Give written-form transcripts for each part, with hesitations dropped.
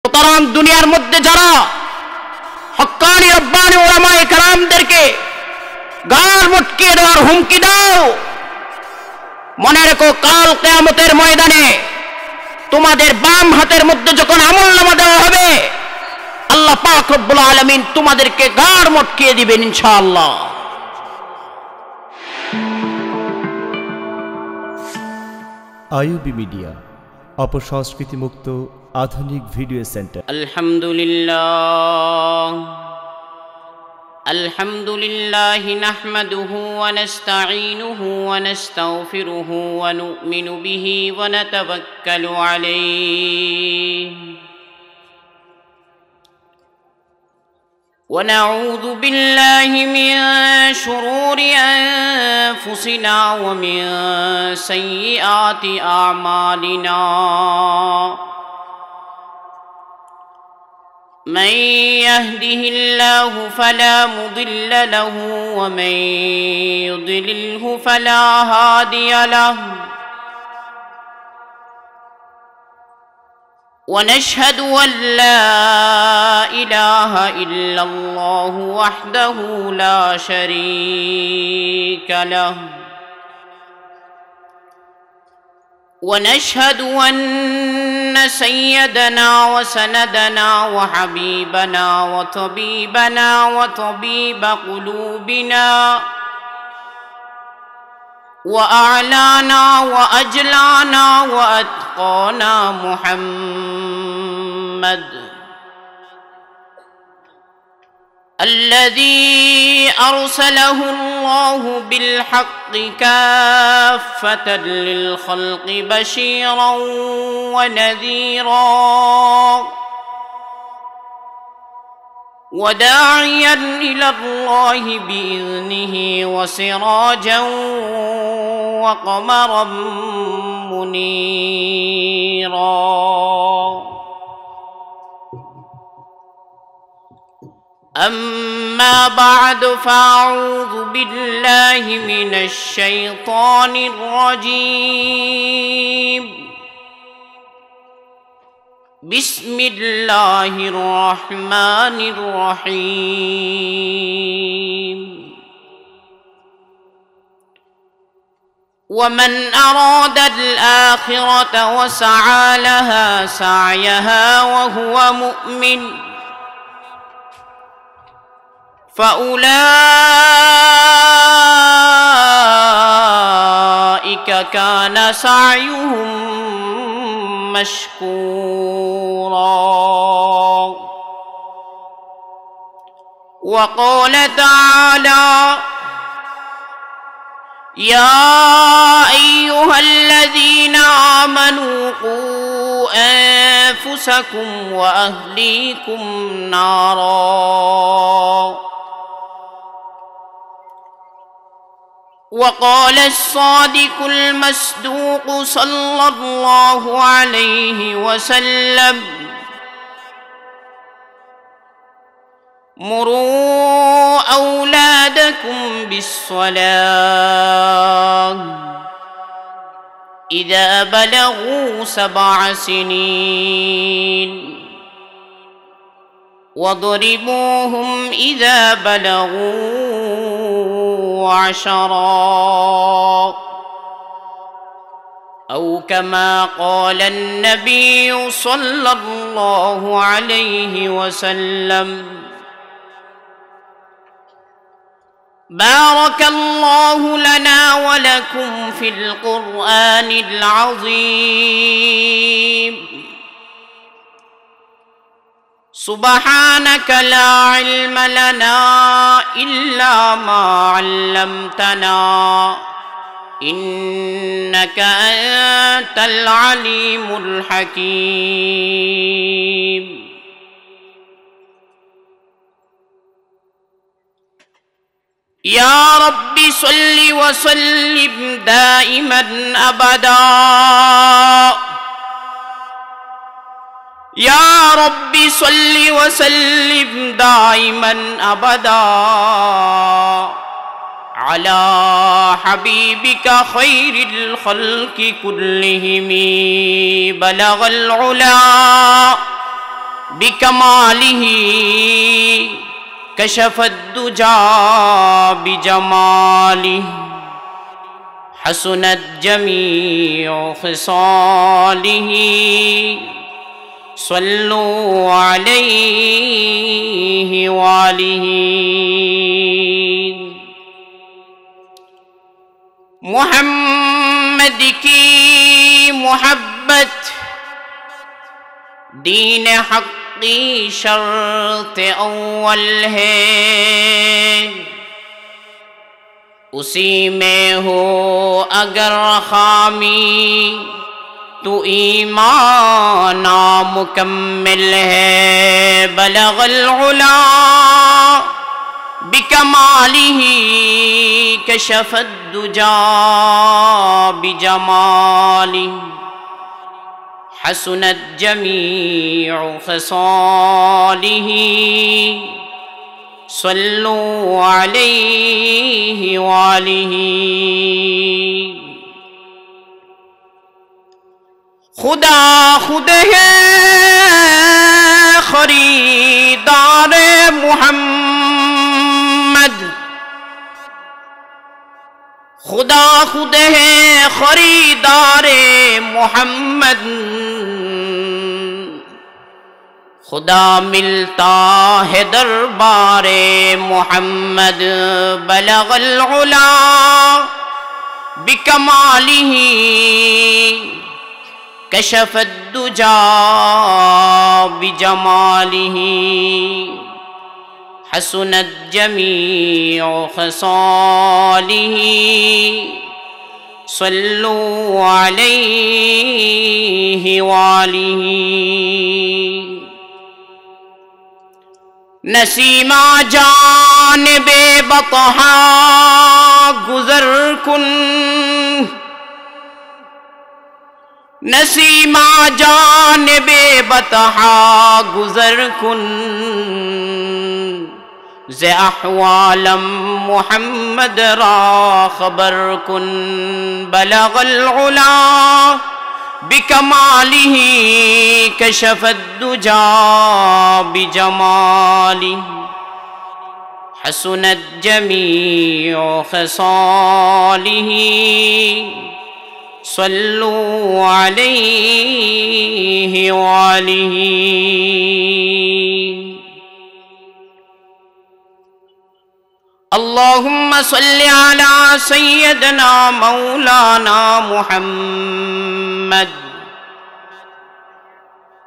সুতরাং দুনিয়ার মধ্যে যারা হক্কানি রব্বানি উলামায়ে কেরামদেরকে গাল মটকিয়ে দেওয়ার হুমকি দাও, মনে রেখো কাল কিয়ামতের ময়দানে তোমাদের বাম হাতের মধ্যে যখন আমলনামা দেওয়া হবে, আল্লাহ পাক রব্বুল আলামিন তোমাদেরকে গাল মটকিয়ে দিবেন ইনশাআল্লাহ। আইয়ুবী মিডিয়া, অপসংস্কৃতি মুক্ত আধুনিক ভিডিও সেন্টার। আলহামদুলিল্লাহ নাহমাদুহু ওয়া নাস্তাঈনুহু ওয়া নাস্তাগফিরুহু ওয়া নু'মিনু বিহি ওয়া নাতাওয়াক্কালু আলাইহি ওয়া নাউযু বিল্লাহি মিন শুরুরি আনফুসিনা ওয়া মিন সাইয়্যাতি আ'মালিনা। من يهده الله فلا مضل له ومن يضلله فلا هادي له، ونشهد أن لا إله إلا الله وحده لا شريك له، ونشهد أن سيدنا وسندنا وحبيبنا وطبيبنا وطبيب قلوبنا وأعلانا وأجلانا وأتقانا محمد الذي أرسله الله بالحق كافة للخلق بشيرا ونذيرا وداعيا إلى الله بإذنه وسراجا وقمرا منيرا. أما بعد فأعوذ بالله من الشيطان الرجيم. بسم الله الرحمن الرحيم. ومن أراد الآخرة وسعى لها سعيها وهو مؤمن فأولئك كان سعيهم مشكورا. وقال تعالى: يا أيها الذين آمنوا قوا أنفسكم وأهليكم نارا. وقال الصادق المصدوق صلى الله عليه وسلم: مروا أولادكم بالصلاة إذا بلغوا 7 سنين واضربوهم إذا بلغوا 10 أو كما قال النبي صلى الله عليه وسلم. بارك الله لنا ولكم في القرآن العظيم. سبحانك لا علم لنا إلا ما علمتنا إنك أنت العليم الحكيم. يا رب صل وسلم دائما أبدا. يا رب صل وسلم دائما أبدا على حبيبك خير الخلق كلهم. بلغ العلا बिकमालिही कशफद्दुजा बिजमालिही हसनत जमीउ खिसालिही सल्लु अलैहि वालिही। मुहम्मद की मोहब्बत दीन हक़ की शर्त अव्वल है, उसी में हो अगर खामी तो ईमान नामुकम्मिल है। बलगल उला बिकमालिही कशफद्दुजा बिजमालिही हसनत जमीउ खसालिही सल्लु अलैहि वालिही। खुदा खुद है खरीदार मुहम्मद, खुदा खुद है खरीदार मोहम्मद। खुदा मिलता है दरबारे मोहम्मद। बलगल उला बिकमालिही कशफद्दुजा बिजमालिही हसनत जमीउ खसालिही सल्लु अलैहि वालिही। नसीमा जान बेबतहा गुजर कुन, नसीमा जान बेबतहा गुजर कुन ज़े अहवालम मुहम्मद रा खबर कुन। बलगल उला बिकमालिही कशफद्दुजा बिजमालिही हसनत जमीउ खसालिही सल्लु अलैहि वालिही। अल्लाहुम्मा सल्लि अला सय्यदना मौलाना मुहम्मद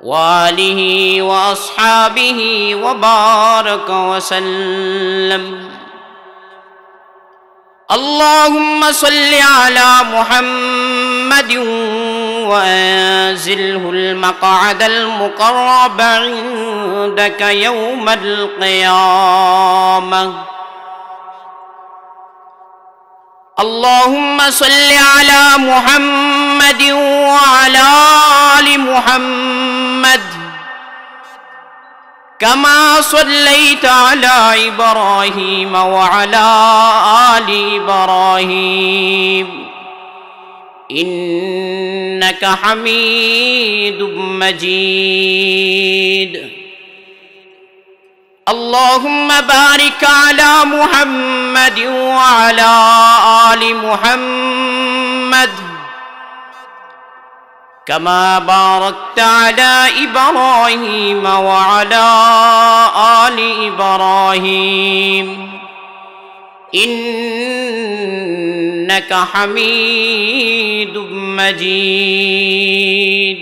वालिही व अस्हाबिही व बारक वसल्लम। अल्लाहुम्मा सल्लि अला मुहम्मद व अंज़िलहुल मक़अदल मुक़र्रब इंदक यौमल क़ियामह। अल्लाहुम्मा सल्लि अला मुहम्मद व अला आलि मुहम्मद कमा सल्लैता अला इब्राहीम व अला आलि इब्राहीम इन्नका हमीदुम मजीद। अल्लाहुम्मा बारिक अला मुहम्मद व अला आलि मुहम्मद कमा बारकता अला इब्राहीम व अला आलि इब्राहीम इन्नका हमीदुम मजीद।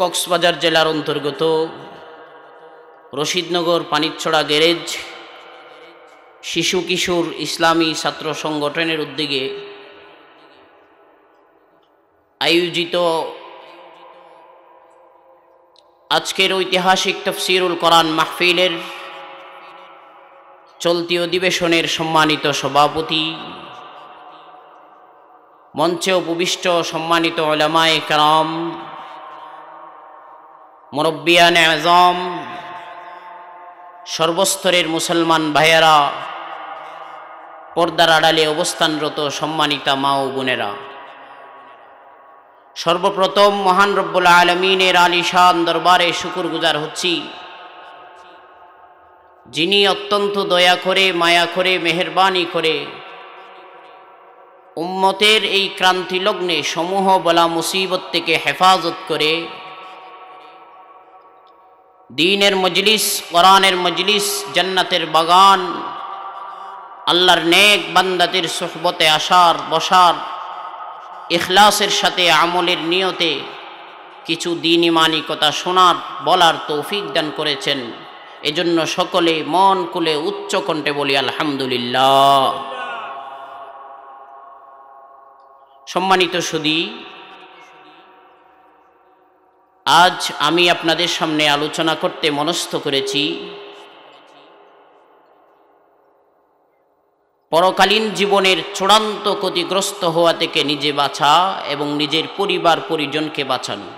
কক্সবাজার জেলার অন্তর্গত রশিদনগর পানিছড়া গ্যারেজ শিশু কিশোর ইসলামী ছাত্র সংগঠনের উদ্যোগে আয়োজিত আজকের ঐতিহাসিক তাফসীরুল কোরআন মাহফিলের চলতি অধিবেশনের সম্মানিত সভাপতি, মঞ্চে উপবিষ্ট সম্মানিত উলামায়ে কেরাম, মুরব্বিয়ানে আযম, সর্বস্তরের মুসলমান ভাইয়েরা, পর্দার আড়ালে অবস্থানরত সম্মানিতা মা ও বোনেরা, সর্বপ্রথম মহান রব্বুল আলামিনের আলিশান দরবারে শুকরগুজার হচ্ছি, যিনি অত্যন্ত দয়া করে, মায়া করে, মেহেরবানি করে উম্মতের এই ক্রান্তি লগ্নে সমূহ বলা মুসিবত থেকে হেফাজত করে দ্বীনের মজলিস, কোরআনের মজলিস, জান্নাতের বাগান, আল্লাহর নেক বান্দাদের সুহবতে আসার বসার ইখলাসের সাথে আমলের নিয়তে কিছু দ্বীনি মানিকতা শোনার বলার তৌফিক দান করেছেন। এজন্য সকলে মন খুলে উচ্চ কণ্ঠে বলি আলহামদুলিল্লাহ। সম্মানিত সুধী, আজ আমি আপনাদের সামনে আলোচনা করতে মনস্থ করেছি পরকালীন জীবনের চূড়ান্ত ক্ষতিগ্রস্ত হওয়া থেকে নিজে বাঁচা এবং নিজের পরিবার পরিজনকে বাঁচানো।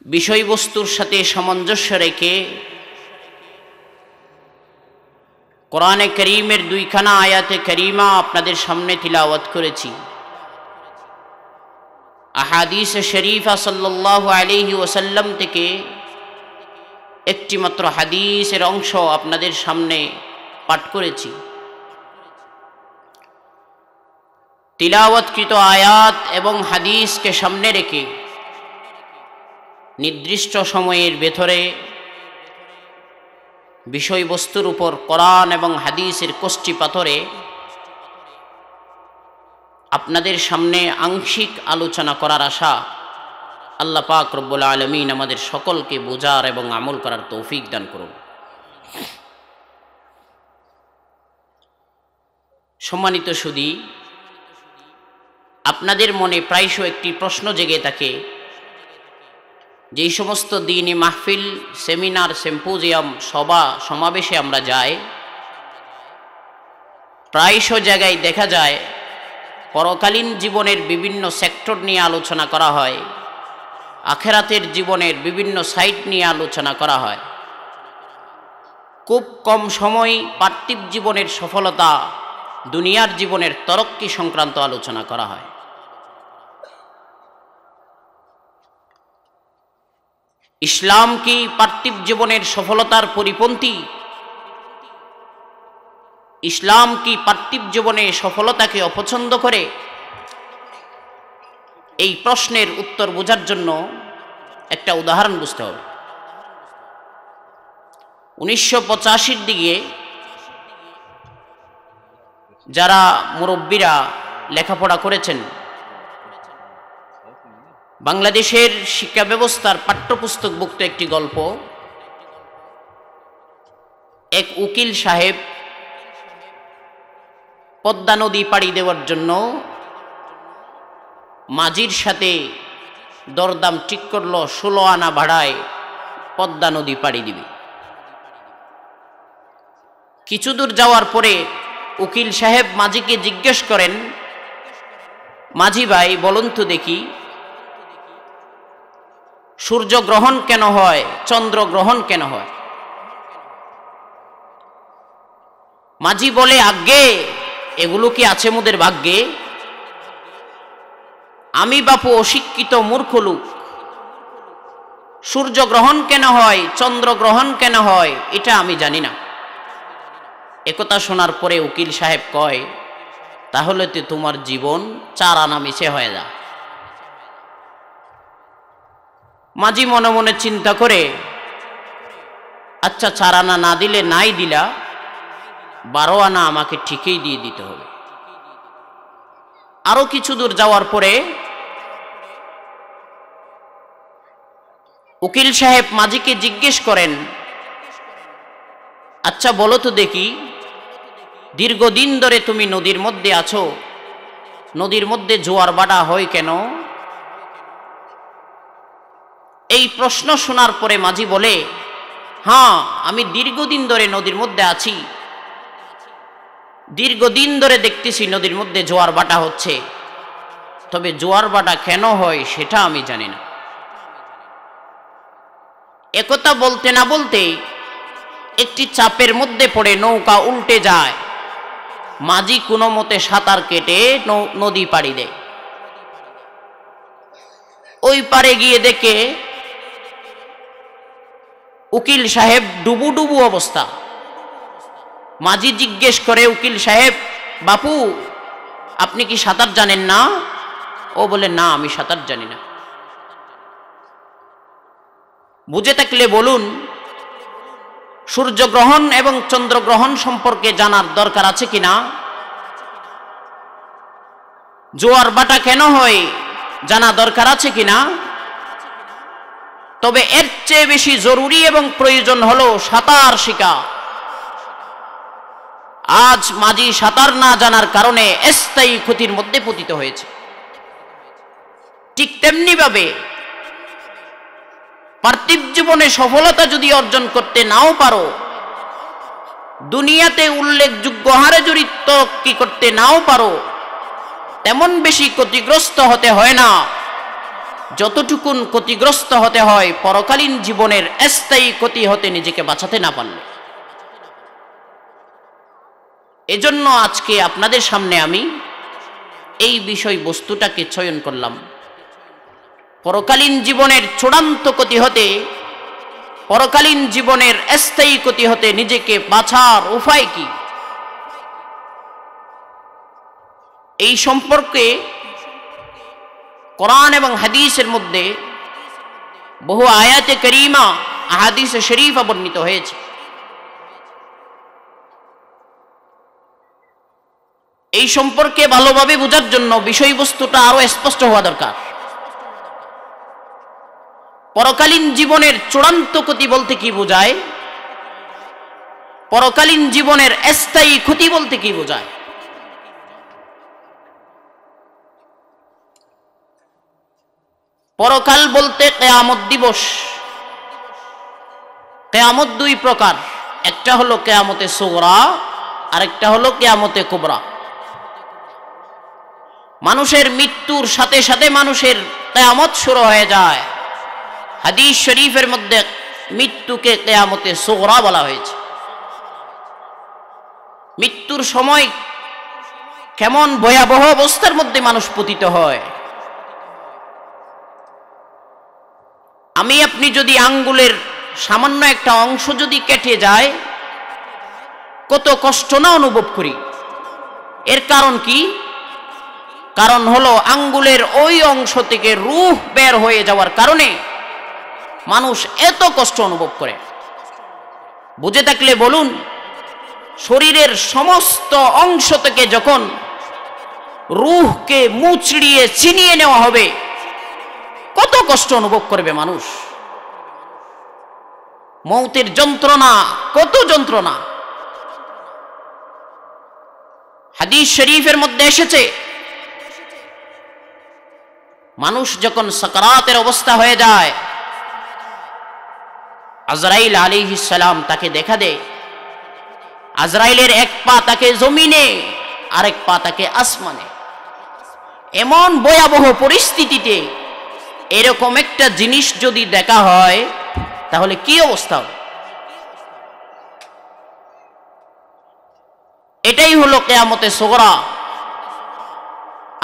বিষয়বস্তুর সাথে সামঞ্জস্য রেখে কোরআনে করিমের দুইখানা আয়াতে করিমা আপনাদের সামনে তিলাওয়াত করেছি। আহাদিসে শরীফা সাল্লাল্লাহু আলাইহি ওয়াসাল্লাম থেকে একটি মাত্র হাদিসের অংশ আপনাদের সামনে পাঠ করেছি। তিলাওয়াতকৃত আয়াত এবং হাদিসকে সামনে রেখে নির্দিষ্ট সময়ের ভেতরে বিষয়বস্তুর উপর কোরআন এবং হাদিসের কষ্টি পাথরে আপনাদের সামনে আংশিক আলোচনা করার আশা আল্লাহ পাক রব্বুল আলামিন আমাদের সকলকে বোঝার এবং আমল করার তৌফিক দান করুন। সম্মানিত সুধী, আপনাদের মনে প্রায়শই একটি প্রশ্ন জেগে থাকে, যেই সমস্ত দ্বীনি মাহফিল, সেমিনার, সিম্পোজিয়াম, সভা সমাবেশে আমরা যাই, প্রায়শ জায়গায় দেখা যায় পরকালীন জীবনের বিভিন্ন সেক্টর নিয়ে আলোচনা করা হয়, আখেরাতের জীবনের বিভিন্ন সাইট নিয়ে আলোচনা করা হয়। খুব কম সময় পার্থিব জীবনের সফলতা, দুনিয়ার জীবনের তরক্কি সংক্রান্ত আলোচনা করা হয়। ইসলাম কি পার্থিব জীবনের সফলতার পরিপন্থী? ইসলাম কি পার্থিব জীবনে সফলতাকে অপছন্দ করে? এই প্রশ্নের উত্তর বোঝার জন্য একটা উদাহরণ বুঝতে হবে। 1985-র দিকে যারা মুরব্বীরা লেখাপড়া করেছেন, বাংলাদেশের শিক্ষা ব্যবস্থার পাঠ্যপুস্তকভুক্ত একটি গল্প। এক উকিল সাহেব পদ্মা নদী পাড়ি দেওয়ার জন্য মাঝির সাথে দরদাম ঠিক করলো 16 আনা ভাড়ায় পদ্মা নদী পাড়ি দিবে। কিছু দূর যাওয়ার পরে উকিল সাহেব মাঝিকে জিজ্ঞেস করেন, মাঝি ভাই বলুন তো দেখি, সূর্য গ্রহণ কেন হয়, চন্দ্র গ্রহণ কেন হয়? মাঝি বলে, আজ্ঞে এগুলো কি আছে মোদের ভাগ্যে? আমি বাপু অশিক্ষিত মূর্খ লোক, সূর্য গ্রহণ কেন হয়, চন্দ্র গ্রহণ কেন হয় এটা আমি জানি না। একথা শোনার পরে উকিল সাহেব কয়, তাহলে তো তোমার জীবন 4 আনা মিছে হয়ে যা। মাঝি মনে মনে চিন্তা করে, আচ্ছা 4 আনা না দিলে নাই দিলা, 12 আনা আমাকে ঠিকই দিয়ে দিতে হবে। আরো কিছু দূর যাওয়ার পরে উকিল সাহেব মাঝিকে জিজ্ঞেস করেন, আচ্ছা বলো তো দেখি, দীর্ঘদিন ধরে তুমি নদীর মধ্যে আছো, নদীর মধ্যে জোয়ার ভাটা হয় কেন? এই প্রশ্ন শোনার পরে মাঝি বলে, হ্যাঁ আমি দীর্ঘদিন ধরে নদীর মধ্যে আছি, দীর্ঘদিন ধরে দেখতেছি নদীর মধ্যে জোয়ার ভাটা হচ্ছে, তবে জোয়ার ভাটা কেন হয় সেটা আমি জানি না। একথা বলতে না বলতে একটি চাপের মধ্যে পড়ে নৌকা উল্টে যায়। মাঝি কোনো মতে সাঁতার কেটে নদী পাড়ি দেয়। ওই পারে গিয়ে দেখে উকিল সাহেব ডুবু ডুবু অবস্থা। মাঝি জিজ্ঞেস করে, উকিল সাহেব, বাপু আপনি কি সাঁতার জানেন না? ও বলে, না আমি সাঁতার জানি না। বুঝে থাকলে বলুন, সূর্যগ্রহণ এবং চন্দ্রগ্রহণ সম্পর্কে জানার দরকার আছে কিনা? জোয়ার বাটা কেন হয় জানা দরকার আছে কিনা? তবে এর চেয়ে বেশি জরুরি এবং প্রয়োজন হলো সাঁতার শিখা। আজ মাঝি সাঁতার না জানার কারণে স্থায়ী ক্ষতির মধ্যে পতিত হয়েছে। ঠিক তেমনি ভাবে পার্থিব জীবনে সফলতা যদি অর্জন করতে নাও পারো, দুনিয়াতে উল্লেখযোগ্য হারে যদি তরক্কি করতে নাও পারো, তেমন বেশি ক্ষতিগ্রস্ত হতে হয় না যতটুকুন ক্ষতিগ্রস্ত হতে হয় পরকালীন জীবনের স্থায়ী ক্ষতি হতে নিজেকে বাঁচাতে না পারলে। এজন্য আজকে আপনাদের সামনে আমি এই বিষয়বস্তুটাকে চয়ন করলাম। পরকালীন জীবনের চূড়ান্ত ক্ষতি হতে, পরকালীন জীবনের স্থায়ী ক্ষতি হতে নিজেকে বাঁচার উপায় কি, এই সম্পর্কে কোরআন এবং হাদিসের মধ্যে বহু আয়াতে করিমা, আহাদিসে শরীফা বর্ণিত হয়েছে। এই সম্পর্কে ভালোভাবে বোঝার জন্য বিষয়বস্তুটা আরো স্পষ্ট হওয়া দরকার। পরকালীন জীবনের চূড়ান্ত ক্ষতি বলতে কি বোঝায়? পরকালীন জীবনের স্থায়ী ক্ষতি বলতে কি বোঝায়? পরকাল বলতে কিয়ামত দিবস। কিয়ামত দুই প্রকার, একটা হলো কিয়ামতে সুগরা, আরেকটা হলো কিয়ামতে কুবরা। মানুষের মৃত্যুর সাথে সাথে মানুষের কিয়ামত শুরু হয়ে যায়। হাদিস শরীফের মধ্যে মৃত্যুকে কিয়ামতে সুগরা বলা হয়েছে। মৃত্যুর সময় কেমন ভয়াবহ অবস্থার মধ্যে মানুষ পতিত হয়। আমি আপনি যদি আঙ্গুলের সামান্য একটা অংশ যদি কেটে যায়, কত কষ্ট না অনুভব করি। এর কারণ কি? কারণ হলো আঙ্গুলের ওই অংশ থেকে রূহ বের হয়ে যাওয়ার কারণে মানুষ এত কষ্ট অনুভব করে। বুঝে থাকলে বলুন, শরীরের সমস্ত অংশ থেকে যখন রূহকে মুচড়িয়ে ছিনিয়ে নেওয়া হবে, কত কষ্ট অনুভব করবে মানুষ। মৌতের যন্ত্রণা, কত যন্ত্রণা। হাদিস শরীফের মধ্যে এসেছে, মানুষ যখন সাকারাতের অবস্থা হয়ে যায়, আজরাইল আলাইহিস সালাম তাকে দেখা দেয়। আজরাইলের এক পা তাকে জমিনে, আরেক পা তাকে আসমানে। এমন ভয়াবহ পরিস্থিতিতে এরকম একটা জিনিস যদি দেখা হয়, তাহলে কি অবস্থা হবে? এটাই হলো কিয়ামতে সুগরা।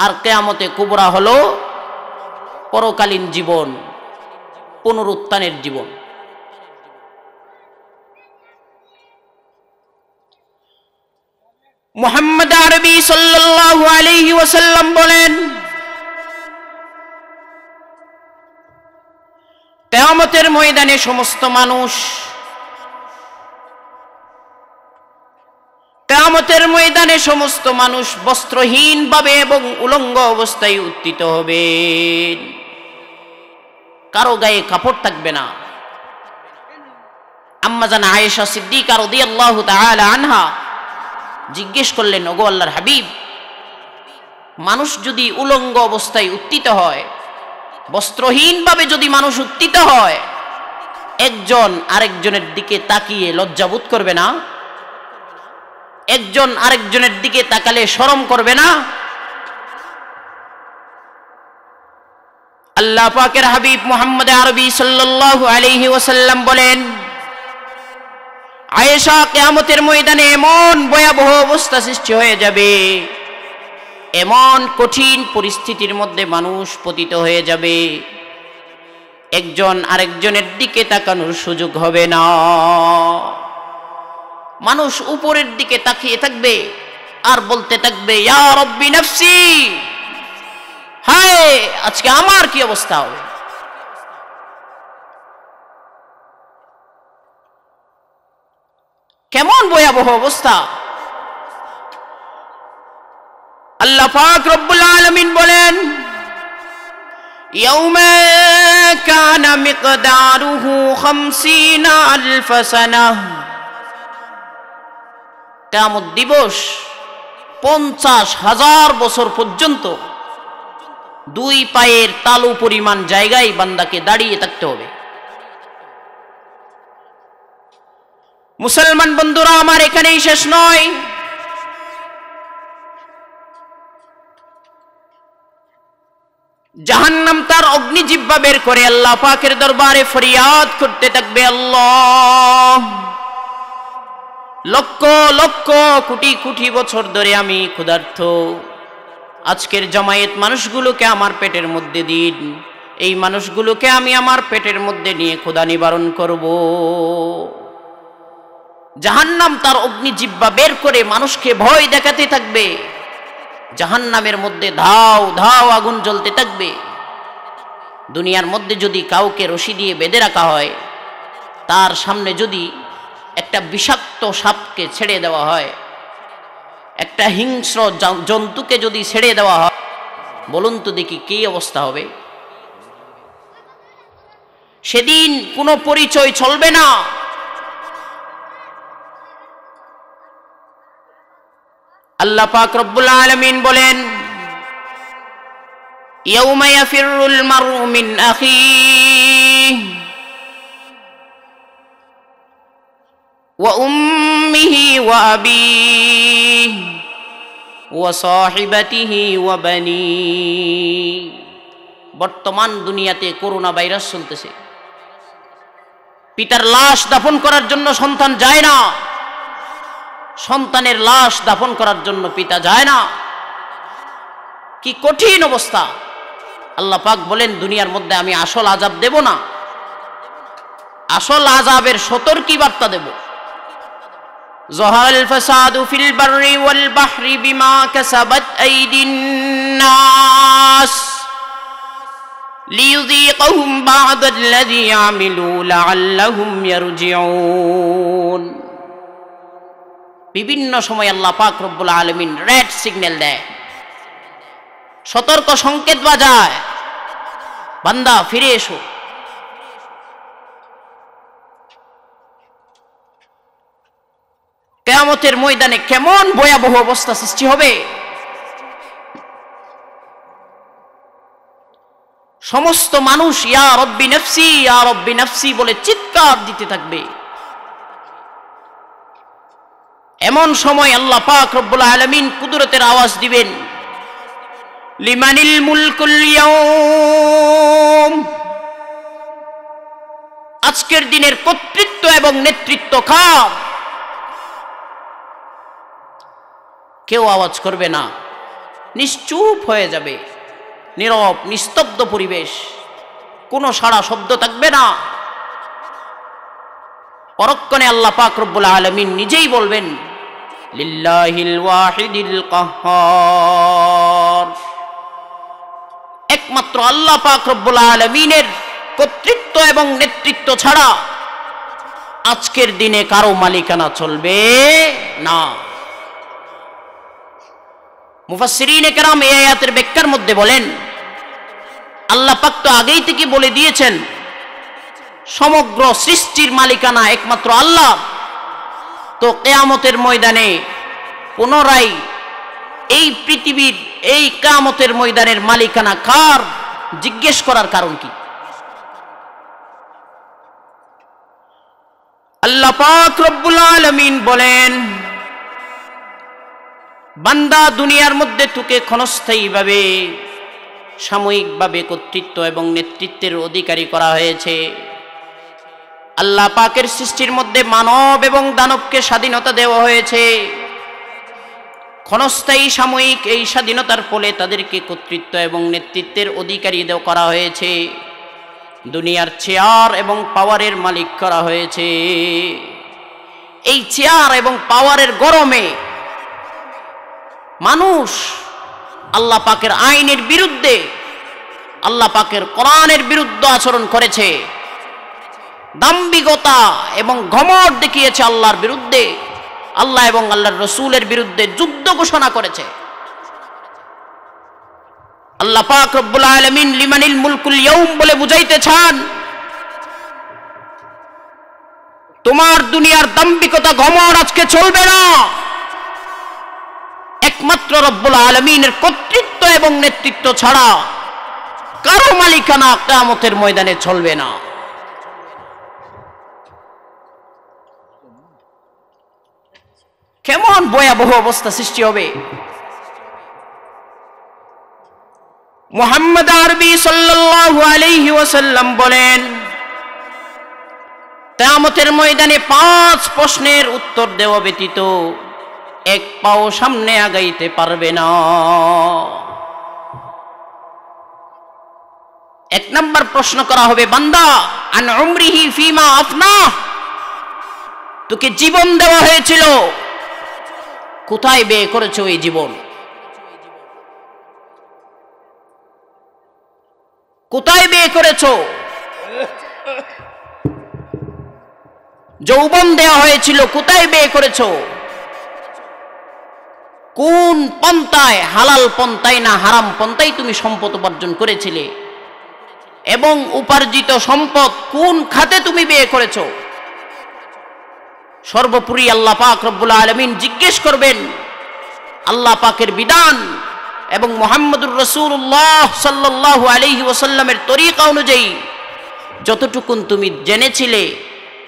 আর কিয়ামতে কুবরা হলো পরকালীন জীবন, পুনরুত্থানের জীবন। মুহাম্মদ আরবি সাল্লাল্লাহু আলাইহি ওয়াসাল্লাম বলেন, কিয়ামতের ময়দানে সমস্ত মানুষ, কিয়ামতের ময়দানে সমস্ত মানুষ বস্ত্রহীন ভাবে এবং উলঙ্গ অবস্থায় উত্থিত হবেন। কারো গায়ে কাপড় থাকবে না। আম্মা জান আয়েশা সিদ্দিকা রাদিয়াল্লাহু তাআলা আনহা জিজ্ঞেস করলেন, ওগো আল্লাহর হাবিব, মানুষ যদি উলঙ্গ অবস্থায় উত্থিত হয়, বস্ত্রহীন ভাবে যদি মানুষ উত্থিত হয়, একজন আরেকজনের দিকে তাকিয়ে লজ্জাবোধ করবে না? একজন আরেকজনের দিকে তাকালে শরম করবে না? আল্লাহ পাকের হাবিব মুহাম্মদ আরবি সাল্লাল্লাহু আলাইহি ওয়াসাল্লাম বলেন, আয়েশা কিয়ামতের ময়দানে এমন ভয়াবহ অবস্থা সৃষ্টি হয়ে যাবে, এমন কঠিন পরিস্থিতির মধ্যে মানুষ পতিত হয়ে যাবে, একজন আরেকজনের দিকে তাকানোর সুযোগ হবে না। মানুষ উপরের দিকে তাকিয়ে থাকবে আর বলতে থাকবে, ইয়া রব্বি নফসি, হায় আজকে আমার কি অবস্থা হবে। কেমন ভয়াবহ অবস্থা। আল্লাহ পাক রব্বুল আলামিন বলেন, ইয়াউমা কানা মিকদারুহু 50,000 সানাহ, কিয়ামত দিবস 50,000 বছর পর্যন্ত দুই পায়ের তালু পরিমাণ জায়গায় বান্দাকে দাঁড়িয়ে থাকতে হবে। মুসলমান বন্ধুরা আমার, এখানেই শেষ নয়। জাহান্নাম তার অগ্নিজিহ্বা বের করে আল্লাহ পাকের দরবারে ফরিয়াদ করতে থাকবে, আল্লাহ, লক্ষ লক্ষ কোটি কোটি বছর ধরে আমি ক্ষুধার্ত, আজকের জামায়াত মানুষগুলোকে আমার পেটের মধ্যে দিন, এই মানুষগুলোকে আমি আমার পেটের মধ্যে নিয়ে ক্ষুধা নিবারণ করব। জাহান্নাম তার অগ্নিজিহ্বা বের করে মানুষকে ভয় দেখাতে থাকবে। জাহান্নামের মধ্যে ধাও ধাও আগুন জ্বলতে থাকবে। দুনিয়ার মধ্যে যদি কাউকে রশি দিয়ে বেঁধে রাখা হয়, তার সামনে যদি একটা বিষাক্ত সাপকে ছেড়ে দেওয়া হয়, একটা হিংস্র জন্তুকে যদি ছেড়ে দেওয়া হয়, বলুন তো দেখি কি অবস্থা হবে। সেদিন কোনো পরিচয় চলবে না। আল্লাহ পাক রব্বুল আলামিন বলেন, ইয়াউমা ইয়াফিরুল মারউ মিন আখিহি ওয়া উম্মিহি ওয়া আবিহি ওয়া সাহিবাতিহি ওয়া বানিহি। বর্তমান দুনিয়াতে করোনা ভাইরাস চলতেছে। পিতার লাশ দাফন করার জন্য সন্তান যায় না, সন্তানের লাশ দাফন করার জন্য পিতা যায় না। কি কঠিন অবস্থা। আল্লাহ পাক বলেন, দুনিয়ার মধ্যে আমি আসল আযাব দেব না, আসল আযাবের সতর্কী বার্তা দেব। যাহারাল ফাসাদু ফিল বাররি ওয়াল বাহরি বিমা কাসাবাত আইদিন নাস লিইযীকাহুম বা'দাল্লাযী আমিলু লাআল্লাহুম ইয়ারজিউন। বিভিন্ন সময় আল্লাহ পাক রব্বুল আলামিন রেড সিগন্যাল দেয়, সতর্ক সংকেত বাজায়, বান্দা ফিরে এসো। কিয়ামতের ময়দানে কেমন ভয়াবহ অবস্থা সৃষ্টি হবে। সমস্ত মানুষ ইয়া রব্বি নফসি, ইয়া রব্বি নফসি বলে চিৎকার দিতে থাকবে। এমন সময় আল্লাহ পাক রব্বুল আলামিন কুদরতের আওয়াজ দিবেন, লিমানিল মুলকুল ইয়াউম, আজকের দিনের কর্তৃত্ব এবং নেতৃত্ব কার। কেউ আওয়াজ করবে না, নিশ্চুপ হয়ে যাবে, নীরব নিস্তব্ধ পরিবেশ, কোনো সাড়া শব্দ থাকবে না। পরক্ষণে আল্লাহ পাক রব্বুল আলামিন নিজেই বলবেন, লিল্লাহিল ওয়াহিদিল কাহ্হার, একমাত্র আল্লাহ পাক রব্বুল আলামিনের কর্তৃত্ব এবং নেতৃত্ব ছাড়া আজকের দিনে কারো মালিকানা চলবে না। মুফাসসিরিনে কেরাম এই আয়াতের ব্যাখ্যার মধ্যে বলেন, আল্লাহ পাক তো আগেই থেকে বলে দিয়েছেন সমগ্র সৃষ্টির মালিকানা একমাত্র আল্লাহ। তো কিয়ামতের ময়দানে পুনরায় এই পৃথিবীর এই কিয়ামতের ময়দানের মালিকানা কার জিজ্ঞেস করার কারণ কি? আল্লাহ পাক রব্বুল আলামিন বলেন, বান্দা দুনিয়ার মধ্যে তোকে ক্ষণস্থায়ীভাবে সাময়িকভাবে কর্তৃত্ব এবং নেতৃত্বের অধিকারী করা হয়েছে। আল্লাহ পাকের সৃষ্টির মধ্যে মানব এবং দানবকে স্বাধীনতা দেওয়া হয়েছে। ক্ষণস্থায়ী সাময়িক এই স্বাধীনতার ফলে তাদেরকে কর্তৃত্ব এবং নেতৃত্বের অধিকারী করা হয়েছে, দুনিয়ার চেয়ার এবং পাওয়ারের মালিক করা হয়েছে। এই চেয়ার এবং পাওয়ারের গরমে মানুষ আল্লাহ পাকের আইনের বিরুদ্ধে, আল্লাহ পাকের কোরআনের বিরুদ্ধে আচরণ করেছে, দাম্ভিকতা এবং ঘমন্ড দেখিয়েছে আল্লাহর বিরুদ্ধে, আল্লাহ এবং আল্লাহর রাসূলের বিরুদ্ধে যুদ্ধ ঘোষণা করেছে। আল্লাহ পাক রব্বুল আলামিন লিমানিল মুলকুল ইয়াউম বলে বুঝাইতে চান, তোমার দুনিয়ার দাম্ভিকতা ঘমন্ড আজকে চলবে না। একমাত্র রব্বুল আলামিনের কর্তৃত্ব এবং নেতৃত্ব ছাড়া কারো মালিকানা কিয়ামতের ময়দানে চলবে না। কেমন ভয়াবহ অবস্থা সৃষ্টি হবে। মুহাম্মদ আরবি সাল্লাল্লাহু আলাইহি ওয়াসাল্লাম বলেন, কিয়ামতের ময়দানে 5 প্রশ্নের উত্তর দেওয়া ব্যতীত এক পাও সামনে আগাইতে পারবে না। 1 নম্বর প্রশ্ন করা হবে, বান্দা আন উমরিহি ফিমা আফনা, তোকে জীবন দেওয়া হয়েছিল, কোথায় ব্যয় করেছো এই জীবন? কোথায় ব্যয় করেছো? যৌবন দেওয়া হয়েছিল, কোথায় ব্যয় করেছো? কোন পন্থায়, হালাল পন্থায় না হারাম পন্থায় তুমি সম্পদ উপার্জন করেছিলে? এবং উপার্জিত সম্পদ কোন খাতে তুমি ব্যয় করেছো? সর্বোপরি আল্লাহ পাক রব্বুল আলামিন জিজ্ঞেস করবেন আল্লাহ পাকের বিধান এবং মুহাম্মদুর রাসূলুল্লাহ সাল্লাল্লাহু আলাইহি ওয়াসাল্লামের তরিকা অনুযায়ী যতটুকুন তুমি জেনেছিলে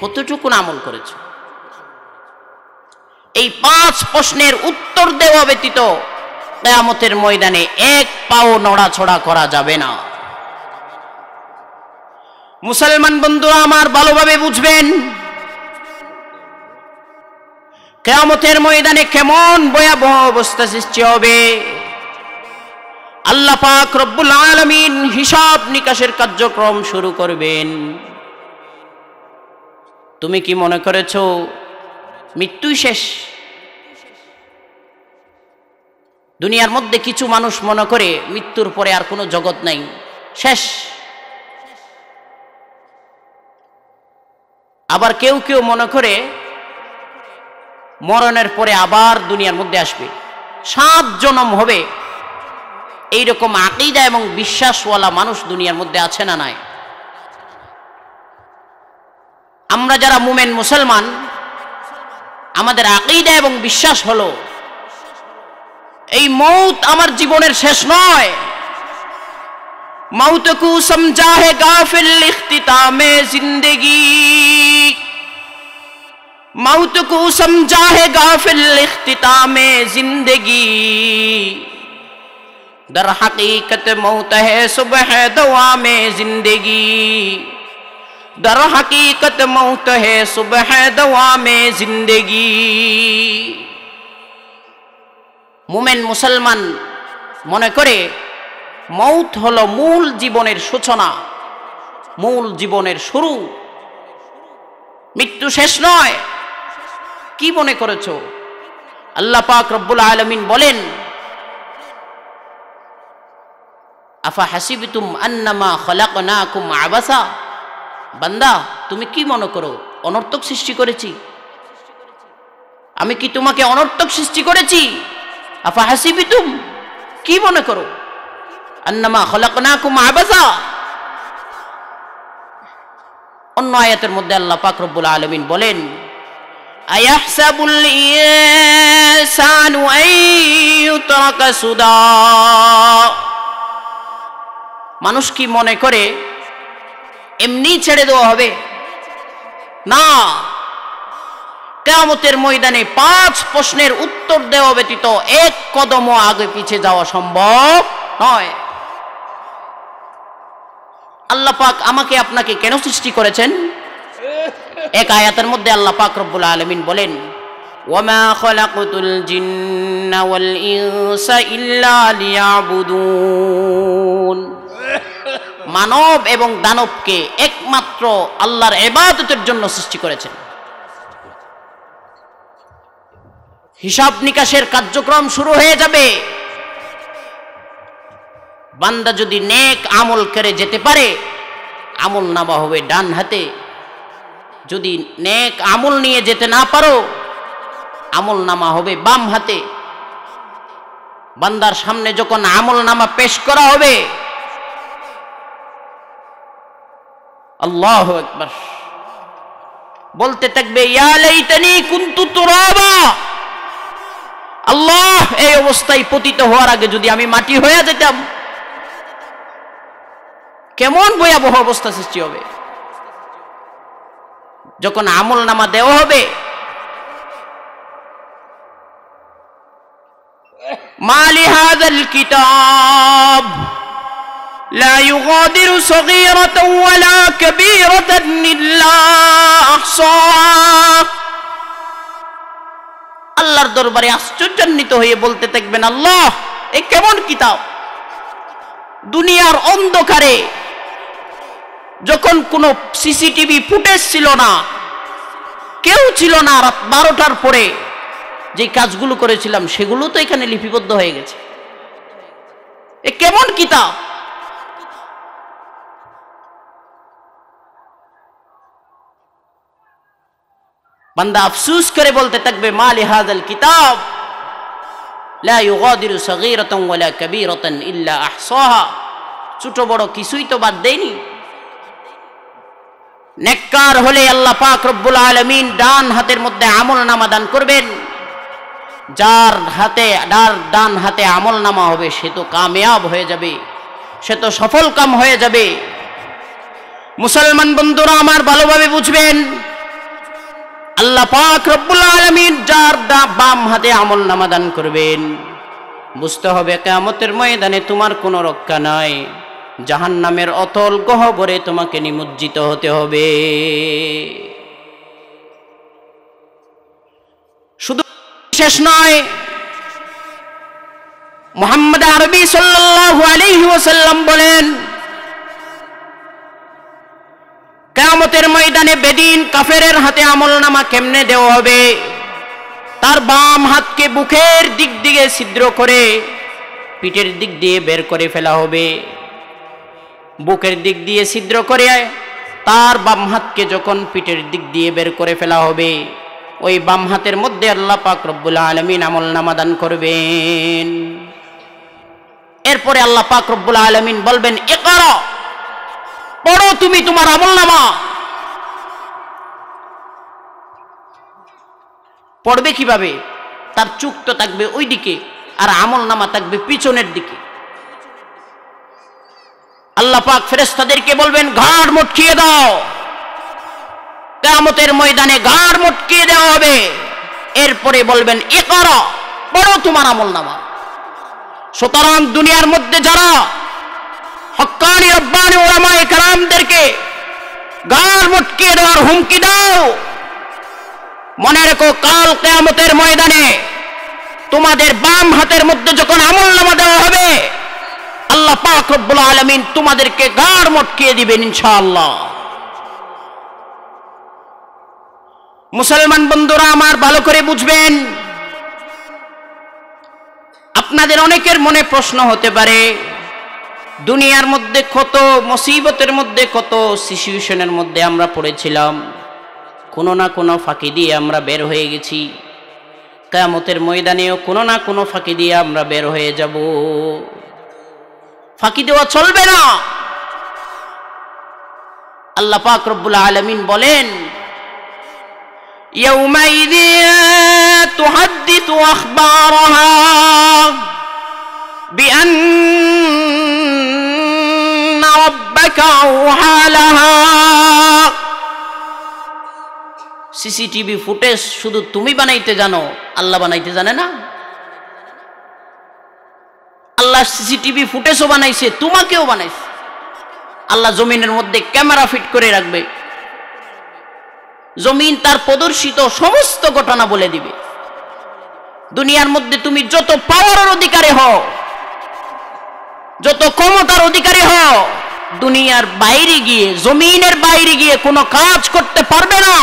কতটুকুন আমল করেছো। এই 5 প্রশ্নের উত্তর দেওয়া ব্যতীত কিয়ামতের ময়দানে এক পাও নড়াছড়া করা যাবে না। মুসলমান বন্ধুরা আমার ভালোভাবে বুঝবেন, কিয়ামতের ময়দানে কেমন ভয়াবহ অবস্থা সৃষ্টি হবে। আল্লাহ পাক রব্বুল আলামিন হিসাব নিকাশের কার্যক্রম শুরু করবেন। তুমি কি মনে করেছো মৃত্যুই শেষ? দুনিয়ার মধ্যে কিছু মানুষ মনে করে মৃত্যুর পরে আর কোনো জগৎ নাই, শেষ। আবার কেউ কেউ মনে করে মরণের পরে আবার দুনিয়ার মধ্যে আসবে, 7 জনম হবে। এইরকম আকীদা এবং বিশ্বাসওয়ালা মানুষ দুনিয়ার মধ্যে আছে না নাই? আমরা যারা মুমিন মুসলমান, আমাদের আকীদা এবং বিশ্বাস হলো এই মৌত আমার জীবনের শেষ নয়। मौत को समझा है गाफिल इख्तितामे जिंदगी, मौत को समझा है गाफिल इख्तितामे जिंदगी, दर हकीकत मौत है सुबह दवा में जिंदगी, दर हकीकत मौत है सुबह दवा में जिंदगी। मुमिन मुसलमान মনে করে মৌত হলো মূল জীবনের সূচনা, মূল জীবনের শুরু, মৃত্যু শেষ নয়। কি মনে করেছো? আল্লাহ পাক রব্বুল আলামিন বলেন, আফা হাসিবতুম আন্নামা খলাকনাকুম আবাসা, বান্দা তুমি কি মনে করো অনর্থক সৃষ্টি করেছি? আমি কি তোমাকে অনর্থক সৃষ্টি করেছি? আফা হাসিবতুম, কি মনে করো আন্নামা খলাকনাকুম আবাসা। অন্য আয়াতের মধ্যে আল্লাহ পাক রব্বুল আলামিন বলেন, আয়াহসাবুল ইনসানু আইয়ুতরাকা সুদা, মানুষ কি মনে করে এমনি ছেড়ে দেওয়া হবে? না, কিয়ামতের ময়দানে 5 প্রশ্নের উত্তর দেওয়া ব্যতীত এক কদমও আগে পিছিয়ে যাওয়া সম্ভব নয়। আল্লাহ পাক আমাকে আপনাকে কেন সৃষ্টি করেছেন? এক আয়াতের মধ্যে আল্লাহ পাক রব্বুল আলামিন বলেন, ওয়ামা খালাকতুল জিন্না ওয়াল ইনসা ইল্লা লিয়াবুদুন। মানব এবং দানবকে একমাত্র আল্লাহর ইবাদতের জন্য সৃষ্টি করেছেন। হিসাব নিকাশের কার্যক্রম শুরু হয়ে যাবে। বান্দা যদি নেক আমল করে যেতে পারে, আমল নামা হবে ডান হাতে। যদি নেক আমল নিয়ে যেতে না পারো, আমল নামা হবে বাম হাতে। বান্দার সামনে যখন আমল নামা পেশ করা হবে, আল্লাহু আকবার বলতে থাকবে, ইয়া লাইতানি কুনতু তুরাবা। আল্লাহ, এই অবস্থায় পতিত হওয়ার আগে যদি আমি মাটি হয়ে যেতাম। কেমন ভয়াবহ অবস্থা সৃষ্টি হবে যখন আমল নামা দেওয়া হবে। মালি হাযাল কিতাব লা ইউগাদিরু সগীরাতান ওয়ালা কাবীরাতান ইল্লা আহসাহা। আল্লাহর দরবারে আশ্চর্যান্বিত হয়ে বলতে থাকবেন, আল্লাহ, এ কেমন কিতাব! দুনিয়ার অন্ধকারে যখন কোনো সিসিটিভি ফুটেজ ছিল না, কেউ ছিল না, রাত 12টার পরে যে কাজগুলো করেছিলাম সেগুলো তো এখানে লিপিবদ্ধ হয়ে গেছে। এ কেমন কিতাব! বান্দা আফসোস করে বলতে থাকবে, মালি হাযাল কিতাব লা ইউগাদিরু সগীরাতান ওয়ালা কাবীরাতান ইল্লা আহসাহা। ছোট বড় কিছুই তো বাদ দেয়নি। নেককার হলে আল্লাহ পাক রব্বুল আলামিন ডান হাতের মধ্যে আমলনামা দান করবেন। যার ডান হাতে আমলনামা হবে সে তো কামিয়াব হয়ে যাবে, সে তো সফল কাম হয়ে যাবে। মুসলমান বন্ধুরা আমার ভালোভাবে বুঝবেন, আল্লাহ পাক রব্বুল আলামিন যার বাম হাতে আমলনামা দান করবেন, বুঝতে হবে কিয়ামতের ময়দানে তোমার কোনো রক্ষা নাই। জাহান্নামের অতল গহ্বরে তোমাকে নিমজ্জিত হতে হবে। শুধু শেষ নয়, মুহাম্মদ আরবি সাল্লাল্লাহু আলাইহি ওয়াসাল্লাম বলেন, কিয়ামতের ময়দানে বেদিন কাফেরের হাতে আমলনামা কেমনে দেওয়া হবে? তার বাম হাতকে বুকের দিক দিয়ে ছিদ্র করে পিঠের দিক দিয়ে বের করে ফেলা হবে। বুকের দিক দিয়ে ছিদ্র করে তার বাম হাতকে যখন পিঠের দিক দিয়ে বের করে ফেলা হবে, ওই বাম হাতের মধ্যে আল্লাহ পাক রব্বুল আলামিন আমলনামা দান করবেন। এরপরে আল্লাহ পাক রব্বুল আলামিন বলবেন, ইকরা, পড়ো তুমি তোমার আমলনামা। পড়বে কিভাবে? তার চোখ তো থাকবে ওই দিকে আর আমলনামা থাকবে পিছনের দিকে। আল্লাহ পাক ফেরেশতাদেরকে বলবেন, ঘাড় মটকিয়ে দাও। কিয়ামতের ময়দানে ঘাড় মটকিয়ে দেওয়া হবে। এরপরে বলবেন, ইকরা, পড়ো তোমার আমলনামা। সুতরাং দুনিয়ার মধ্যে যারা হক্কানি রব্বানি উলামায়ে কেরামদেরকে ঘাড় মটকিয়ে দেওয়ার হুমকি দাও, মনে রেখো কাল কিয়ামতের ময়দানে তোমাদের বাম হাতের মধ্যে যখন আমলনামা দেওয়া হবে, আল্লাহ পাক রব্বুল আলামিন তোমাদেরকে ঘাড় মটকিয়ে দিবেন ইনশাআল্লাহ। মুসলমান বন্ধুরা আমার ভালো করে বুঝবেন, আপনাদের অনেকের মনে প্রশ্ন হতে পারে, দুনিয়ার মধ্যে কত মুসিবতের মধ্যে, কত সিচুয়েশনের মধ্যে আমরা পড়েছিলাম, কোনো না কোনো ফাঁকি দিয়ে আমরা বের হয়ে গেছি। কিয়ামতের ময়দানেও কোনো না কোনো ফাঁকি দিয়ে আমরা বের হয়ে যাব। ফাঁকি দেওয়া চলবে না। আল্লাহ পাক রব্বুল আলামিন বলেন, ইয়াউমাইযিন তুহাদ্দিসু আখবারাহা বিআন্না রাব্বাকা আওহা লাহা। সিসিটিভি ফুটেজ শুধু তুমি বানাইতে জানো, আল্লাহ বানাইতে জানে না। আল্লাহ সিসিটিভি ফুটেজও বানাইছে, তোমাকেও বানাইছে। আল্লাহ জমিনের মধ্যে ক্যামেরা ফিট করে রাখবে, জমিন তার প্রদর্শিত সমস্ত ঘটনা বলে দিবে। দুনিয়ার মধ্যে তুমি যত পাওয়ারের অধিকারী হও, যত ক্ষমতার অধিকারী হও, দুনিয়ার বাইরে গিয়ে, জমিনের বাইরে গিয়ে কোনো কাজ করতে পারবে না।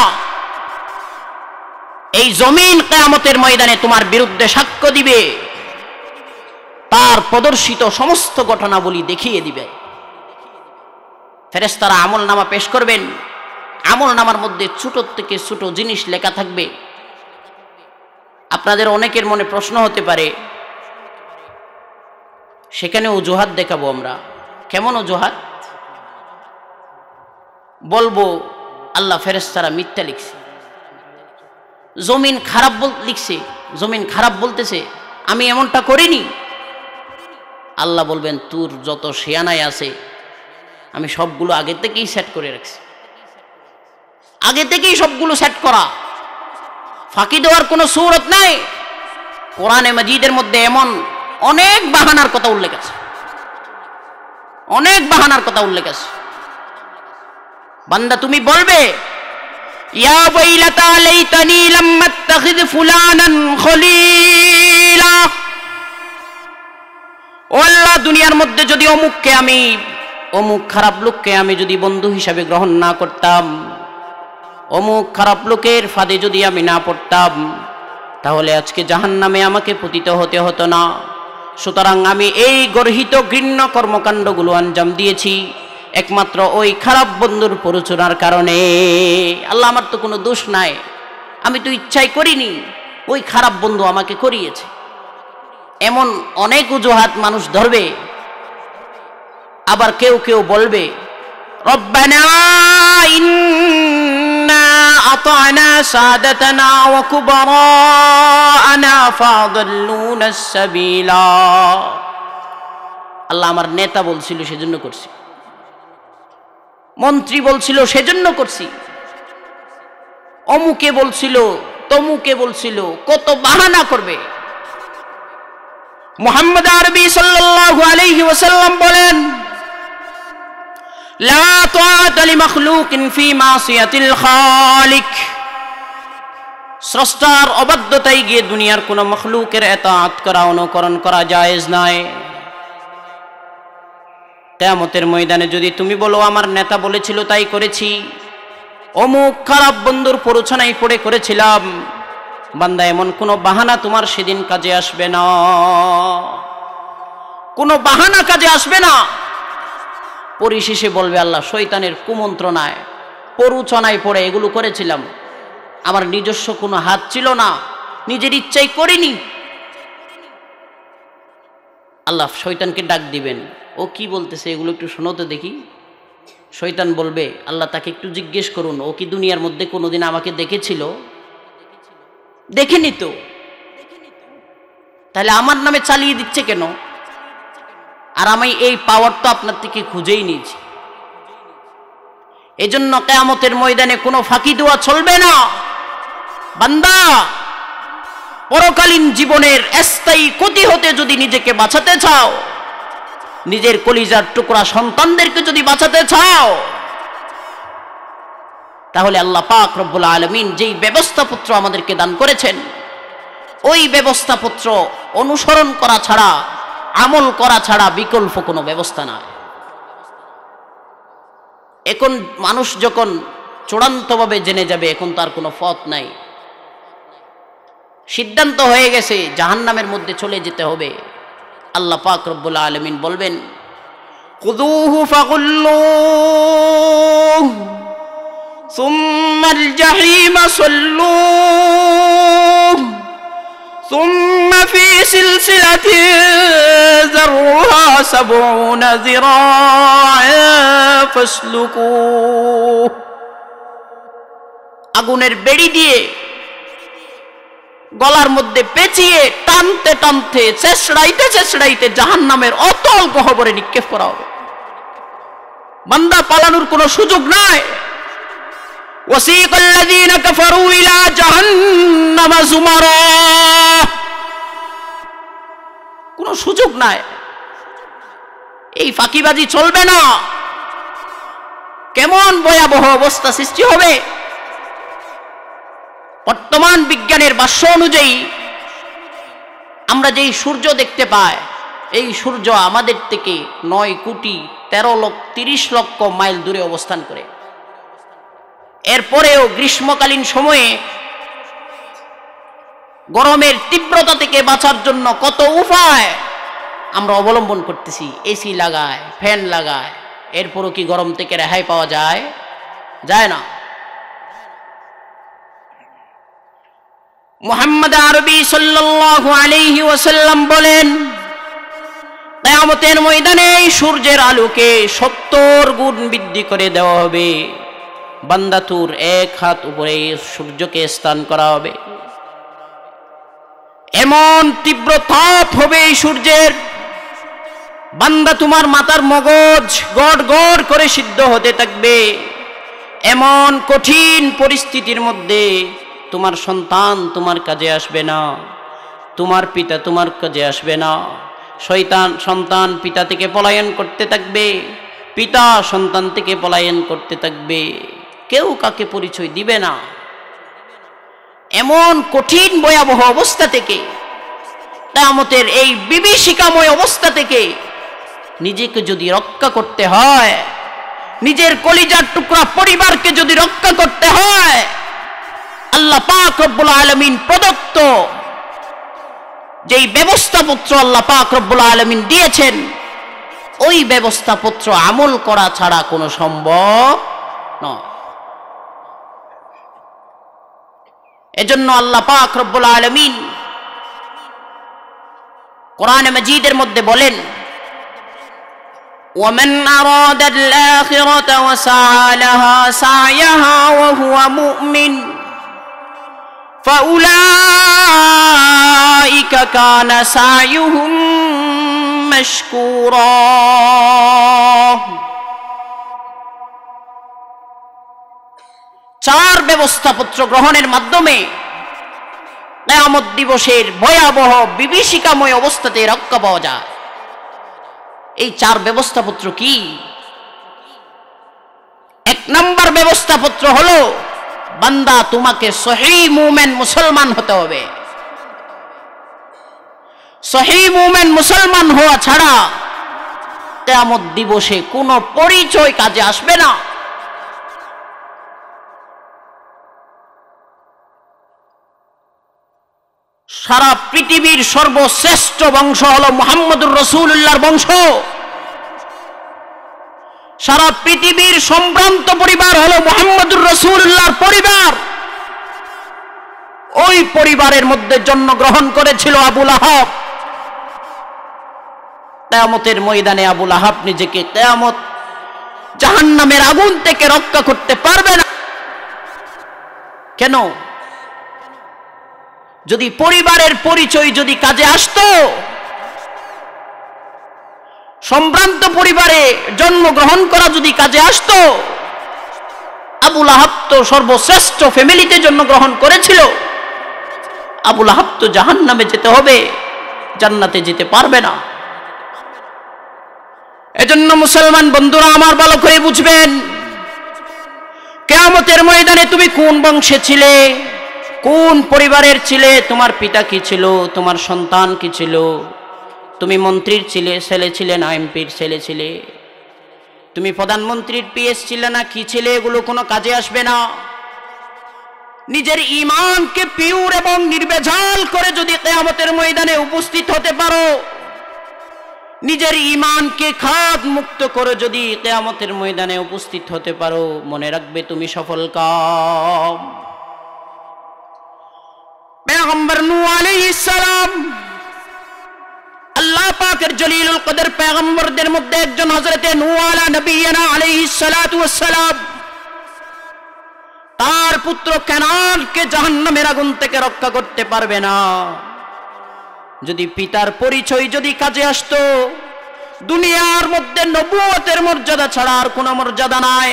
এই জমিন কিয়ামতের ময়দানে তোমার বিরুদ্ধে সাক্ষ্য দিবে, তার প্রদর্শিত সমস্ত ঘটনাবলী দেখিয়ে দিবে। ফেরেশতারা আমলনামা পেশ করবেন, আমলনামার মধ্যে ছোট থেকে ছোট জিনিস লেখা থাকবে। আপনাদের অনেকের মনে প্রশ্ন হতে পারে, সেখানে অজুহাত দেখাবো আমরা। কেমন অজুহাত? বলবো আল্লাহ ফেরেশতারা মিথ্যা লিখছে, জমিন খারাপ লিখছে, জমিন খারাপ বলতেছে, আমি এমনটা করিনি। আল্লাহ বলবেন তোর যত শিয়ানায় আছে আমি সবগুলো আগে থেকেই সেট করে রাখছি, আগে থেকেই সবগুলো সেট করা, ফাঁকি দেওয়ার কোনো সুরত নাই। কোরআনে মাজিদের মধ্যে এমন অনেক বাহানার কথা উল্লেখ আছে, অনেক বাহানার কথা উল্লেখ আছে। বান্দা তুমি বলবে ইয়া ওয়াইলাতা লাইতানি লাম আত্তাখিয ফুলানান খলিলা, ও আল্লাহ দুনিয়ার মধ্যে যদি অমুককে আমি, অমুক খারাপ লোককে আমি যদি বন্ধু হিসাবে গ্রহণ না করতাম, অমুক খারাপ লোকের ফাঁদে যদি আমি না পড়তাম, তাহলে আজকে জাহান্নামে আমাকে পতিত হতে হতো না। সুতরাং আমি এই গর্হিত ঘৃণ্য কর্মকাণ্ডগুলো আঞ্জাম দিয়েছি একমাত্র ওই খারাপ বন্ধুর প্ররোচনার কারণে। আল্লাহ আমার তো কোনো দোষ নাই, আমি তো ইচ্ছাই করিনি, ওই খারাপ বন্ধু আমাকে করিয়েছে। এমন অনেক অজুহাত মানুষ ধরবে। আবার কেউ কেউ বলবে রব্বানা ইন্না আতা'না সাদাতানা ওয়া কুবারা'না ফাদাল্লুনা সাবিলা, আল্লাহ আমার নেতা বলছিল সেজন্য করছি, মন্ত্রী বলছিল সেজন্য করছি, অমুকে বলছিল, তমুকে বলছিল, কত বাহানা করবে। মুহাম্মদ আরবি সাল্লাল্লাহু আলাইহি ওয়াসাল্লাম বলেন লা তাআতা লিমাখলুকিন ফি মাসিয়াতিল খালিক, স্রষ্টার অবাধ্যতায় গিয়ে দুনিয়ার কোন মখলুকের ইতাআত করা, অনুকরণ করা জায়েজ নয়। কিয়ামতের ময়দানে যদি তুমি বলো আমার নেতা বলেছিল তাই করেছি, অমুক খারাপ বন্ধুর প্ররোচনায় পড়ে করেছিলাম, বান্দা এমন কোনো বাহানা তোমার সেদিন কাজে আসবে না, কোনো বাহানা কাজে আসবে না। পরিশেষে বলবে আল্লাহ শয়তানের কুমন্ত্রণায়, প্ররোচনায় পড়ে এগুলো করেছিলাম, আমার নিজস্ব কোনো হাত ছিল না, নিজের ইচ্ছাই করিনি। আল্লাহ শয়তানকে ডাক দিবেন, ও কি বলতেছে এগুলো একটু শোনো তো দেখি। শয়তান বলবে আল্লাহ তাকে একটু জিজ্ঞেস করুন, ও কি দুনিয়ার মধ্যে কোনোদিন আমাকে দেখেছিল? দেখেনি তো, তাহলে আমার নামে চালিয়ে দিচ্ছে কেন? আর আমি এই পাওয়ার তো আপনার থেকে খুঁজেই নিয়েছি। এজন্য কিয়ামতের ময়দানে কোনো ফাঁকি দেওয়া চলবে না। বান্দা পরকালীন জীবনের স্থায়ী ক্ষতি হতে যদি নিজেকে বাঁচাতে চাও, নিজের কলিজার টুকরা সন্তানদেরকে যদি বাঁচাতে চাও, তাহলে আল্লাহ পাক রব্বুল আলামিন যেই ব্যবস্থাপত্র আমাদেরকে দান করেছেন, ওই ব্যবস্থাপত্র অনুসরণ করা ছাড়া, আমল করা ছাড়া বিকল্প কোনো ব্যবস্থা নাই। এখন মানুষ যখন চূড়ান্তভাবে জেনে যাবে, এখন তার কোনো পথ নাই, সিদ্ধান্ত হয়ে গেছে জাহান্নামের মধ্যে চলে যেতে হবে। আল্লাহ পাক রব্বুল আলামিন বলবেন খুযূহু ফাগুল্লূহু সুম্মাল জাহিমা সাল্লূহু সুম্মা ফী সিলসিলাতিন যারউহা ৭০ যিরাআন ফাসলুকুহু, আগুনের বেড়ি দিয়ে গলার মধ্যে পেঁচিয়ে টানতে টানতে চেঁচড়াইতে চেঁচড়াইতে জাহান্নামের অতল গহ্বরে নিক্ষেপ করা হবে। বান্দা পালানোর কোনো সুযোগ নাই। ওয়াসিকাল্লাযীনা কাফারু ইলা জাহান্নামা যুমারা, কোনো সুযোগ নাই, এই ফাঁকিবাজি চলবে না। কেমন ভয়াবহ অবস্থা সৃষ্টি হবে। বর্তমান বিজ্ঞানের ভাষ্য অনুযায়ী আমরা যেই সূর্য দেখতে পাই, এই সূর্য আমাদের থেকে 9,30,00,000 মাইল দূরে অবস্থান করে। এরপরেও গ্রীষ্মকালীন সময়ে গরমের তীব্রতা থেকে বাঁচার জন্য কত উপায় আমরা অবলম্বন করতেছি। এসি লাগায়, ফ্যান লাগায়, এরপরও কি গরম থেকে রেহাই পাওয়া যায়? যায় না। মুহাম্মদ আরবি সাল্লাল্লাহু আলাইহি ওয়াসাল্লাম বলেন, কিয়ামতের ময়দানে এই সূর্যের আলোকে 70 গুণ বৃদ্ধি করে দেওয়া হবে। বান্দাতুর 1 হাত উপরে সূর্যকে স্থান করা হবে। এমন তীব্র তাপ হবে এই সূর্যের, বান্দা তোমার মাথার মগজ গড় গড় করে সিদ্ধ হতে থাকবে। এমন কঠিন পরিস্থিতির মধ্যে তোমার সন্তান তোমার কাজে আসবে না, তোমার পিতা তোমার কাজে আসবে না। সন্তান পিতা থেকে পলায়ন করতে থাকবে, পিতা সন্তান থেকে পলায়ন করতে থাকবে, কেউ কাকে পরিচয় দিবে না। এমন কঠিন ভয়াবহ অবস্থা থেকে, কিয়ামতের এই বিভীষিকাময় অবস্থা থেকে নিজেকে যদি রক্ষা করতে হয়, নিজের কলিজার টুকরা পরিবারকে যদি রক্ষা করতে হয়, আল্লাহ পাক রব্বুল আলামিন প্রদত্ত যেই ব্যবস্থাপত্র আল্লাহ পাক রব্বুল আলামিন দিয়েছেন, ওই ব্যবস্থাপত্র আমল করা ছাড়া কোনো সম্ভব নয়। এজন্য আল্লাহ পাক রব্বুল আলামিন কোরআনে মাজিদের মধ্যে বলেন, ومن أراد الآخرة وسعى لها سعيها وهو مؤمن فأولئك كان سعيهم مشكورا। চার ব্যবস্থাপত্র গ্রহণের মাধ্যমে কিয়ামত দিবসের ভয়াবহ বিভীষিকাময় অবস্থাতে রক্ষা পাওয়া যায়। এই চার ব্যবস্থাপত্র কি? 1 নম্বর ব্যবস্থাপত্র হলো, বান্দা তোমাকে সহিহ মুমিন মুসলমান হতে হবে। সহিহ মুমিন মুসলমান হওয়া ছাড়া কিয়ামত দিবসে কোনো পরিচয় কাজে আসবে না। সারা পৃথিবীর সর্বশ্রেষ্ঠ বংশ হলো মুহাম্মদুর রাসূলুল্লাহর বংশ। সারা পৃথিবীর সম্ভ্রান্ত পরিবার হলো মুহাম্মদুর রাসূলুল্লাহর পরিবার। ওই পরিবারের মধ্যে জন্মগ্রহণ করেছিল আবু লাহাব। কিয়ামতের ময়দানে আবু লাহাব নিজেকে কিয়ামত জাহান্নামের আগুন থেকে রক্ষা করতে পারবে না। কেন? যদি পরিবারের পরিচয় যদি কাজে আসতো, সম্ভ্রান্ত পরিবারে জন্মগ্রহণ করা যদি কাজে আসতো, আবু লাহাব তো সর্বশ্রেষ্ঠ ফ্যামিলিতে জন্মগ্রহণ করেছিল, আবু লাহাব তো জাহান্নামে যেতে হবে, জান্নাতে যেতে পারবে না। এজন্য মুসলমান বন্ধুরা আমার ভালো করে বুঝবেন, কিয়ামতের ময়দানে তুমি কোন বংশে ছিলে, কোন পরিবারের ছিলে, তোমার পিতা কি ছিল, তোমার সন্তান কি ছিল, তুমি মন্ত্রীর ছেলে ছিলে না এমপির ছেলে ছিলে, তুমি প্রধানমন্ত্রীর পিএস ছিলে না কি ছিলে, এগুলো কোনো কাজে আসবে না। নিজের ঈমানকে পিওর এবং নির্ভেজাল করে যদি কিয়ামতের ময়দানে উপস্থিত হতে পারো, নিজের ঈমানকে খাদ মুক্ত করে যদি কিয়ামতের ময়দানে উপস্থিত হতে পারো, মনে রাখবে তুমি সফল কাম। पैगंबर नूह अलैहिस्सलाम अल्लाह पाकेर जलीलुल कदर पैगंबरদের মধ্যে একজন হযরতে নূহ আলা নবিয়িনা আলাইহিস সালাতু ওয়াস সালাম তার পুত্র কানানকে জাহান্নামের আগুন থেকে রক্ষা করতে পারবে না। যদি পিতার পরিচয় যদি কাজে আসতো, দুনিয়ার মধ্যে নবুয়তের মর্যাদা ছাড়া আর কোনো মর্যাদা নাই।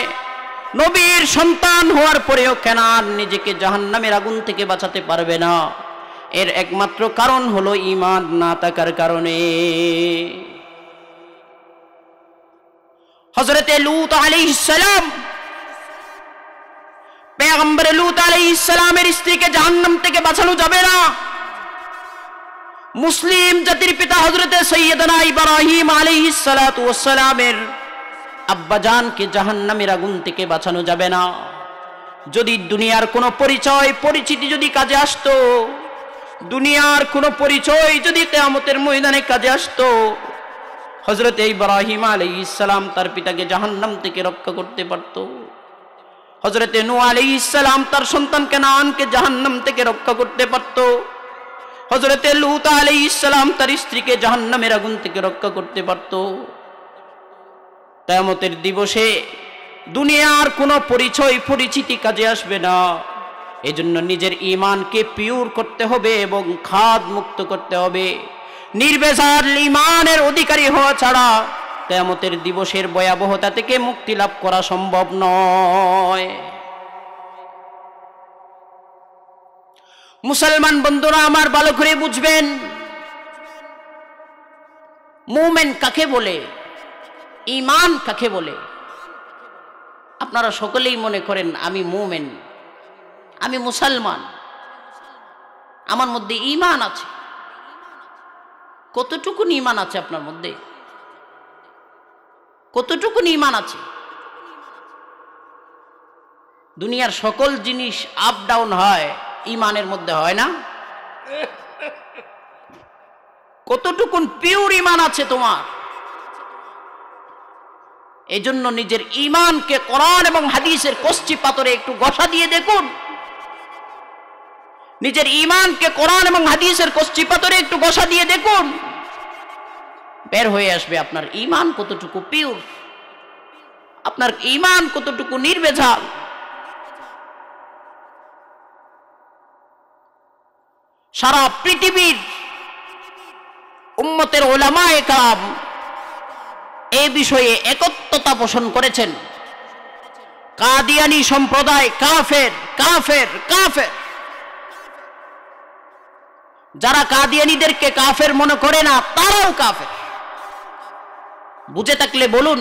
নবীর সন্তান হওয়ার পরেও কানান নিজেকে জাহান্নামের আগুন থেকে বাঁচাতে পারবে না। এর একমাত্র কারণ হলো ঈমান না থাকার কারণে। হযরতে লূত আলাইহিস সালাম পয়গম্বর লূত আলাইহিস সালামের স্ত্রীকে জাহান্নাম থেকে বাঁচানো যাবে না। মুসলিম জাতির পিতা হযরতে সাইয়্যিদানা ইব্রাহিম আলাইহিস সালাতু ওয়াস সালামের আব্বাজানকে জাহান্নামের আগুন থেকে বাঁচানো যাবে না। যদি দুনিয়ার কোনো পরিচয় পরিচিতি যদি কাজে আসতো, দুনিয়ার কোনো পরিচয় যদি কিয়ামতের ময়দানে কাজে আসতো, হযরতে ইব্রাহিম আলাইহিস সালাম তার পিতাকে জাহান্নাম থেকে রক্ষা করতে পারত। হযরতে নূহ আলাইহিস সালাম তার সন্তান কানানকে জাহান্নাম থেকে রক্ষা করতে পারত। হযরতে লূত আলাইহিস সালাম তার স্ত্রীকে জাহান্নামের আগুন থেকে রক্ষা করতে পারত। কিয়ামতের দিবসে দুনিয়ার কোনো পরিচয় পরিচিতি কাজে আসবে না। এজন্য নিজের ঈমানকে পিওর করতে হবে এবং খাদ মুক্ত করতে হবে। নির্ভেজাল ঈমানের অধিকারী হওয়া ছাড়া কিয়ামতের দিবসের ভয়াবহতা থেকে মুক্তি লাভ করা সম্ভব নয়। মুসলমান বন্ধুরা আমার ভালো করে বুঝবেন, মুমিন কাকে বলে, ঈমান কাকে বলে। আপনারা সকলেই মনে করেন আমি মুমিন, আমি মুসলমান, আমার মধ্যে ঈমান আছে। কতটুকু ঈমান আছে আপনার মধ্যে? কতটুকু ঈমান আছে? দুনিয়ার সকল জিনিস আপ ডাউন হয়, ঈমানের মধ্যে হয় না? কতটুকু পিওর ঈমান আছে তোমার? এজন্য নিজের ঈমানকে কোরআন এবং হাদিসের কষ্টি পাথরে একটু ঘষা দিয়ে দেখুন। নিজের ঈমানকে কোরআন এবং হাদিসের কষ্টি পাথরে একটু ঘষা দিয়ে দেখুন, বের হয়ে আসবে আপনার ঈমান কতটুকু পিওর, আপনার ঈমান কতটুকু নির্ভেজাল। সারা পৃথিবীর উম্মতের উলামায়ে কেরাম এই বিষয়ে একত্রতা পোষণ করেছেন। কাদিয়ানী সম্প্রদায় কাফের, কাফের, কাফের। যারা কাদিয়ানীদেরকে কাফের মনে করে না তারাও কাফের। বুঝে থাকলে বলুন,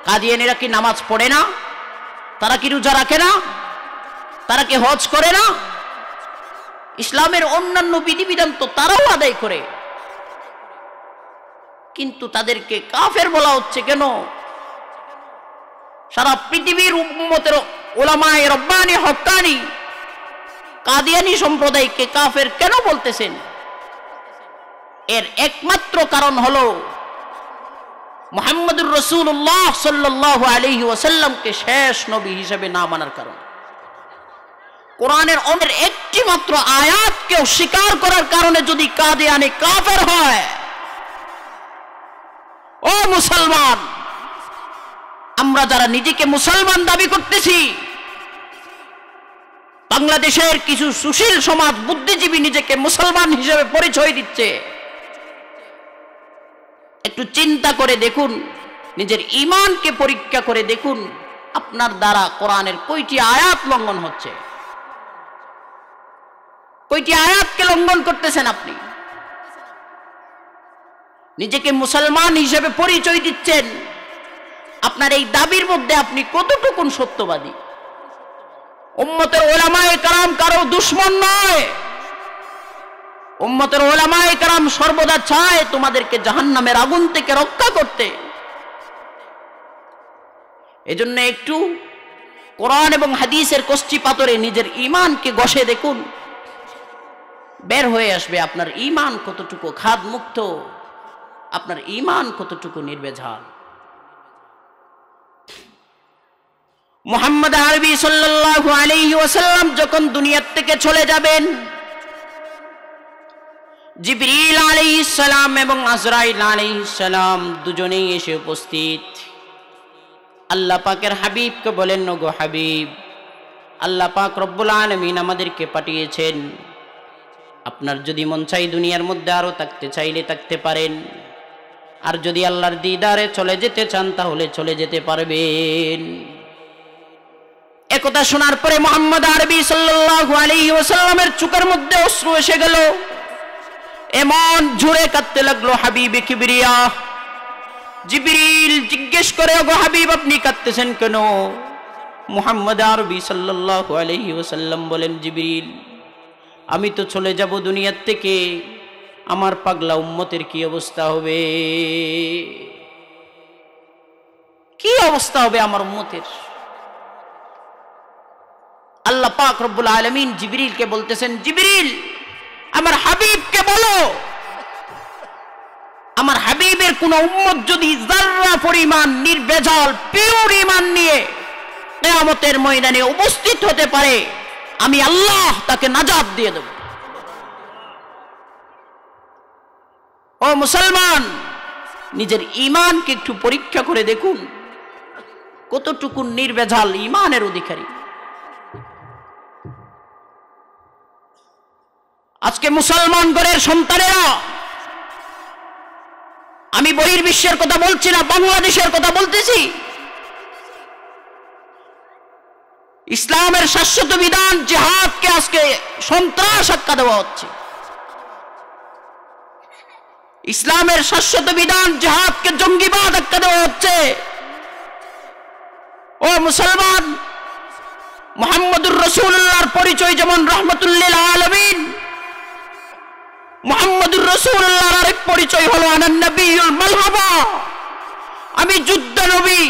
কাদিয়ানীরা কি নামাজ পড়ে না? তারা কি রোজা রাখে না? তারা কি হজ করে না? ইসলামের অন্যান্য বিধিবিধান তো তারাও আদায় করে, কিন্তু তাদেরকে কাফের বলা হচ্ছে কেন? সারা পৃথিবীর উম্মতের উলামায়ে রব্বানি হক্কানি কাদিয়ানী সম্প্রদায়কে কাফের কেন বলতেছেন? এর একমাত্র কারণ হলো মুহাম্মদুর রাসূলুল্লাহ সাল্লাল্লাহু আলাইহি ওয়াসাল্লামকে শেষ নবী হিসেবে না মানার কারণ। কোরআনের অনেক একটি মাত্র আয়াতকে অস্বীকার করার কারণে যদি কাদিয়ানী কাফের হয়, ও মুসলমান, আমরা যারা নিজেকে মুসলমান দাবি করতেছি, বাংলাদেশের কিছু সুশীল সমাজ বুদ্ধিজীবী নিজেকে মুসলমান হিসেবে পরিচয় দিচ্ছে। একটু চিন্তা করে দেখুন, নিজের ঈমানকে পরীক্ষা করে দেখুন, আপনার দ্বারা কোরআনের কয়টি আয়াত লঙ্ঘন হচ্ছে, কয়টি আয়াতকে লঙ্ঘন করতেছেন আপনি। নিজেকে মুসলমান হিসেবে পরিচয় দিচ্ছেন, আপনার এই দাবির মধ্যে আপনি কতটুকু সত্যবাদী? উম্মতের উলামায়ে কেরাম কারো দুশমন নয়। উম্মতের উলামায়ে কেরাম সর্বদা চায় তোমাদেরকে জাহান্নামের আগুন থেকে রক্ষা করতে। এজন্য একটু কোরআন এবং হাদিসের কষ্টি পাথরে নিজের ঈমানকে ঘষে দেখুন, বের হয়ে আসবে আপনার ঈমান কতটুকু খাদ মুক্ত, আপনার ঈমান কতটুকু নির্ভেজাল। মুহাম্মদ আরবি সাল্লাল্লাহু আলাইহি ওয়াসাল্লাম যখন দুনিয়া থেকে চলে যাবেন, জিবরিল আলাইহিস সালাম এবং আজরাইল আলাইহিস সালাম দুজনেই এসে উপস্থিত। আল্লাহ পাকের হাবিবকে বলেন, ওগো হাবিব, আল্লাহ পাক রব্বুল আলামিন আমাদেরকে পাঠিয়েছেন, আপনার যদি মন চাই দুনিয়ার মধ্যে আরো থাকতে চাইলে থাকতে পারেন, আর যদি আল্লাহর দিদারে চলে যেতে চান তাহলে চলে যেতে পারবেন। একথা শোনার পরে মুহাম্মদ আরবি সাল্লাল্লাহু আলাইহি ওয়াসাল্লামের চোখের মধ্যে অশ্রু এসে গেল, এমন জোরে কাঁদতে লাগলো হাবিবে কিবরিয়া। জিবরিল জিজ্ঞেস করে, ওগো হাবিব, আপনি কাঁদতেছেন কেন? মুহাম্মদ আরবি সাল্লাল্লাহু আলাইহি ওয়াসাল্লাম বলেন, জিবরিল আমি তো চলে যাব দুনিয়ার থেকে, আমার পাগলা উম্মতের কি অবস্থা হবে? কি অবস্থা হবে আমার উম্মতের? আল্লাহ পাক রব্বুল আলামিন জিবরিলকে বলতেছেন, জিবরিল আমার হাবিবকে বলো, আমার হাবিবের কোন উম্মত যদি যাররা পরিমাণ নির্ভেজাল পিওর ঈমান নিয়ে কিয়ামতের ময়দানে উপস্থিত হতে পারে, আমি আল্লাহ তাকে নাজাত দিয়ে দেব। ও মুসলমান, নিজের ঈমানকে একটু পরীক্ষা করে দেখুন, কতটুকু নির্ভেজাল ঈমানের অধিকারী। আজকে মুসলমান ঘরের সন্তানেরা, আমি বহির্বিশ্বের কথা বলছি না, বাংলাদেশের কথা বলতেছি, ইসলামের শাশ্বত বিধান জিহাদকে আজকে সন্ত্রাস আখ্যা দেওয়া হচ্ছে। ইসলামের শাশ্বত বিধান জিহাদকে জঙ্গিবাদ আখ্যা দেওয়া হচ্ছে। ও মুসলমান, মুহাম্মদুর রাসূলুল্লাহর পরিচয় যেমন রাহমাতুল লিল আলামিন, মুহাম্মদুর রাসূলুল্লাহর আরেক পরিচয় হলো আনান নবিয়ুল মালহাবা, আমি যুদ্ধ নবী।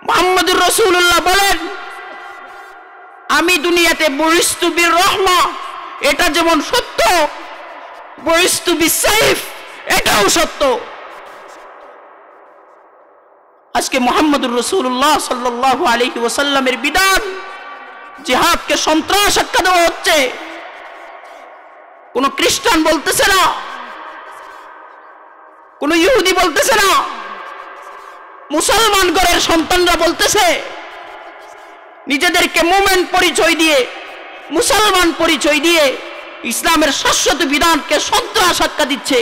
মুহাম্মদুর রাসূলুল্লাহ বলেন, আমি দুনিয়াতে বুইস্তু বির রাহমা, এটা যেমন সত্য, বুইস্তু বিসাইফ, এটাও সত্য। আজকে মুহাম্মদুর রাসূলুল্লাহ সাল্লাল্লাহু আলাইহি ওয়াসাল্লামের বিধান জিহাদকে সন্ত্রাস আখ্যা দেওয়া হচ্ছে। কোন খ্রিস্টান বলতেছে না, কোন ইহুদি বলতেছে না, মুসলমান ঘরের সন্তানরা বলতেছে, নিজেদেরকে মুমিন পরিচয় দিয়ে, মুসলমান পরিচয় দিয়ে ইসলামের শাশ্বত বিধানকে সন্ত্রাস আখ্যা দিচ্ছে।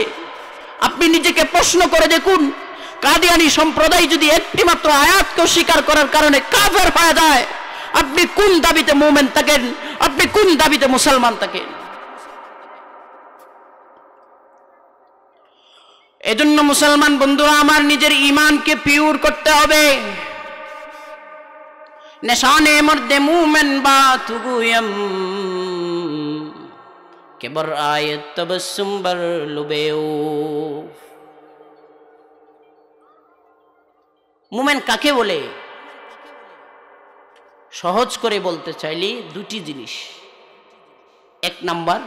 আপনি নিজেকে প্রশ্ন করে দেখুন, কাদিয়ানী সম্প্রদায় যদি একটি মাত্র আয়াতকে স্বীকার করার কারণে কাফের হয়ে যায়, আপনি কোন দাবিতে মুমিন থাকেন? আপনি কোন দাবিতে মুসলমান থাকেন? এজন্য মুসলমান বন্ধুরা আমার, নিজের ঈমানকে পিওর করতে হবে। নিশানে মর্দে মুমিন বাত গুয়ম, কেবর আয়াত তবসুম বার লুবেও। মুমিন কাকে বলে? সহজ করে বলতে চাইলে দুটি জিনিস। এক নাম্বার,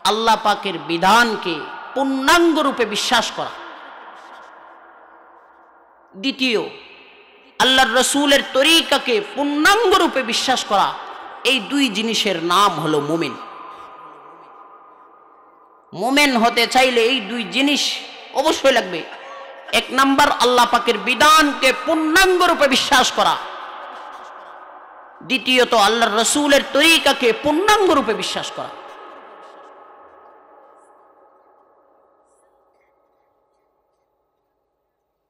আল্লাহ পাকের বিধানকে পূর্ণাঙ্গ রূপে বিশ্বাস করা। দ্বিতীয়, আল্লাহর রাসূলের তরিকাকে পূর্ণাঙ্গ রূপে বিশ্বাস করা। এই দুই জিনিসের নাম হলো মুমিন। মুমিন হতে চাইলে এই দুই জিনিস অবশ্যই লাগবে। এক নাম্বার, আল্লাহ পাকের বিধানকে পূর্ণাঙ্গ রূপে বিশ্বাস করা। দ্বিতীয়ত, আল্লাহর রাসূলের তরিকাকে পূর্ণাঙ্গ রূপে বিশ্বাস করা।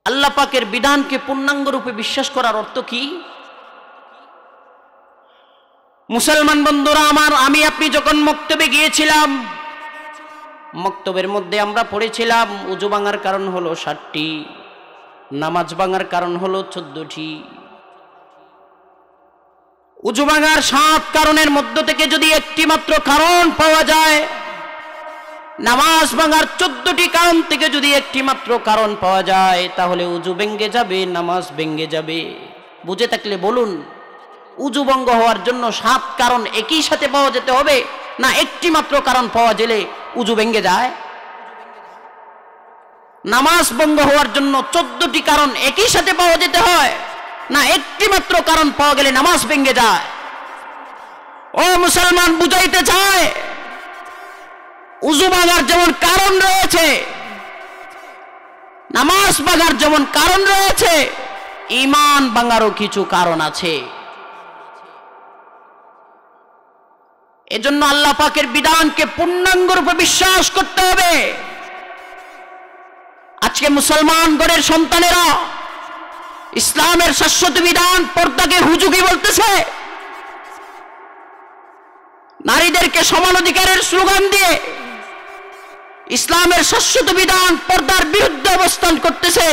আল্লাহ পাকের বিধানকে পূর্ণাঙ্গ রূপে বিশ্বাস করার অর্থ কি? মুসলমান বন্ধুরা আমার, আমি আপনি যখন মক্তবে গিয়েছিলাম, মক্তবের মধ্যে আমরা পড়েছিলাম ওযু ভাঙার কারণ হলো 7টি, নামাজ ভাঙার কারণ হলো 14টি। ওযু ভাঙার 7 কারণের মধ্য থেকে যদি একটি মাত্র কারণ পাওয়া যায়, নামাজ ভাঙার 14টি কারণ থেকে যদি একটি মাত্র কারণ পাওয়া যায়, তাহলে ওযু ভেঙে যাবে, নামাজ ভেঙে যাবে। বুঝে থাকলে বলুন, ওযু ভঙ্গ হওয়ার জন্য 7 কারণ একই সাথে পাওয়া যেতে হবে, না একটি মাত্র কারণ পাওয়া গেলে ওযু ভেঙে যায়? নামাজ ভঙ্গ হওয়ার জন্য 14টি কারণ একই সাথে পাওয়া যেতে হয়, না একটি মাত্র কারণ পাওয়া গেলে নামাজ ভেঙে যায়? ও মুসলমান, বুঝাইতে চায়, ওযু ভাঙার যেমন কারণ রয়েছে, নামাজ ভাঙার যেমন কারণ রয়েছে, ঈমান ভাঙারও কিছু কারণ আছে। এজন্য আল্লাহ পাকের বিধানকে পূর্ণাঙ্গ রূপে বিশ্বাস করতে হবে। আজকে মুসলমান ঘরের সন্তানেরা ইসলামের শাশ্বত বিধান পর্দাকে হুজুগি বলতেছে, নারীদেরকে সমান অধিকারের স্লোগান দিয়ে ইসলামের শাশ্বত বিধান পর্দার বিরুদ্ধে অবস্থান করতেছে।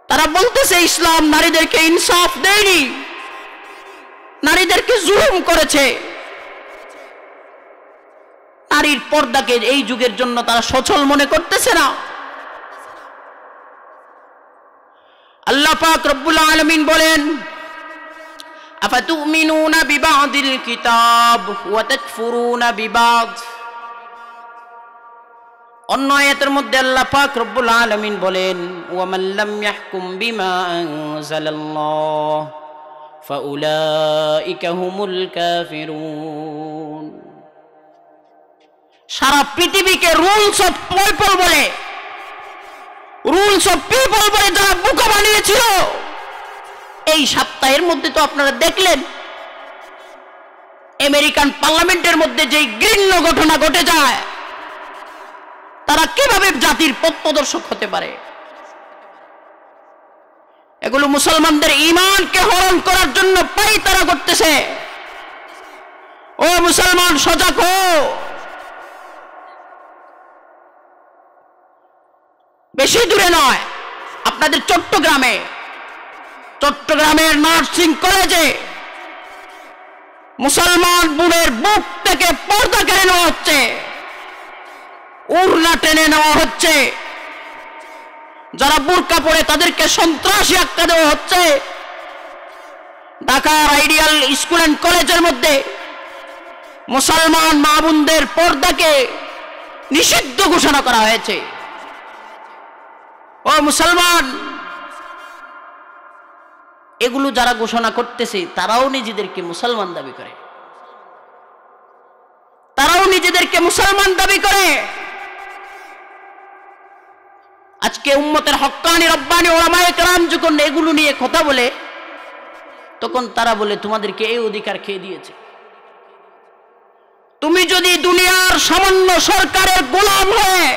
তারা বলতেছে ইসলাম নারীদেরকে ইনসাফ দেয়নি, নারীদেরকে জুলুম করেছে। নারীর পর্দাকে এই যুগের জন্য তারা সচল মনে করতেছে না। আল্লাহ পাক রব্বুল আলামিন বলেন, আফাতুমিনুনা বিবাদিল কিতাব ওয়া তাকফুরুনা বিবাদ। অন্য আয়াতের মধ্যে আল্লাহ পাক রব্বুল আলামিন বলেন, ওয়া মান লাম ইয়াহকুম বিমা আনজালাল্লাহ ফাউলাইকা হুমুল কাফিরুন। সারা পৃথিবীকে রুলস অফ পিপল বলে, রুলস অফ পিপল বলে যারা বোকা বানিয়েছিল, এই সপ্তাহের মধ্যে তো আপনারা দেখলেন আমেরিকান পার্লামেন্টের মধ্যে যে ঘৃণ্য ঘটনা ঘটে যায়, তারা কিভাবে জাতির পথ প্রদর্শক হতে পারে? এগুলো মুসলমানদের ঈমানকে হরণ করার জন্য পাই তারা করতেছে। ও মুসলমান, সজাগ হও। বেশি দূরে নয়, আপনাদের চট্টগ্রামের নার্সিং কলেজে মুসলমান বোনের বুক থেকে পর্দা কেড়ে নেওয়া হচ্ছে, উড়না টেনে নেওয়া হচ্ছে, যারা বুরকা পরে তাদেরকে সন্ত্রাসী আখ্যা দেওয়া হচ্ছে। ঢাকার আইডিয়াল স্কুল অ্যান্ড কলেজের মধ্যে মুসলমান মা বোনদের পর্দাকে নিষিদ্ধ ঘোষণা করা হয়েছে। ও মুসলমান, এগুলো যারা ঘোষণা করতেছে তারাও নিজেদেরকে মুসলমান দাবি করে, আজকে উম্মতের হক্কানি রব্বানি ওলামায়ে কেরাম যখন এগুলো নিয়ে কথা বলে, তখন তারা বলে তোমাদেরকে এই অধিকার খেয়ে দিয়েছে। তুমি যদি দুনিয়ার সামান্য সরকারের গোলাম হয়ে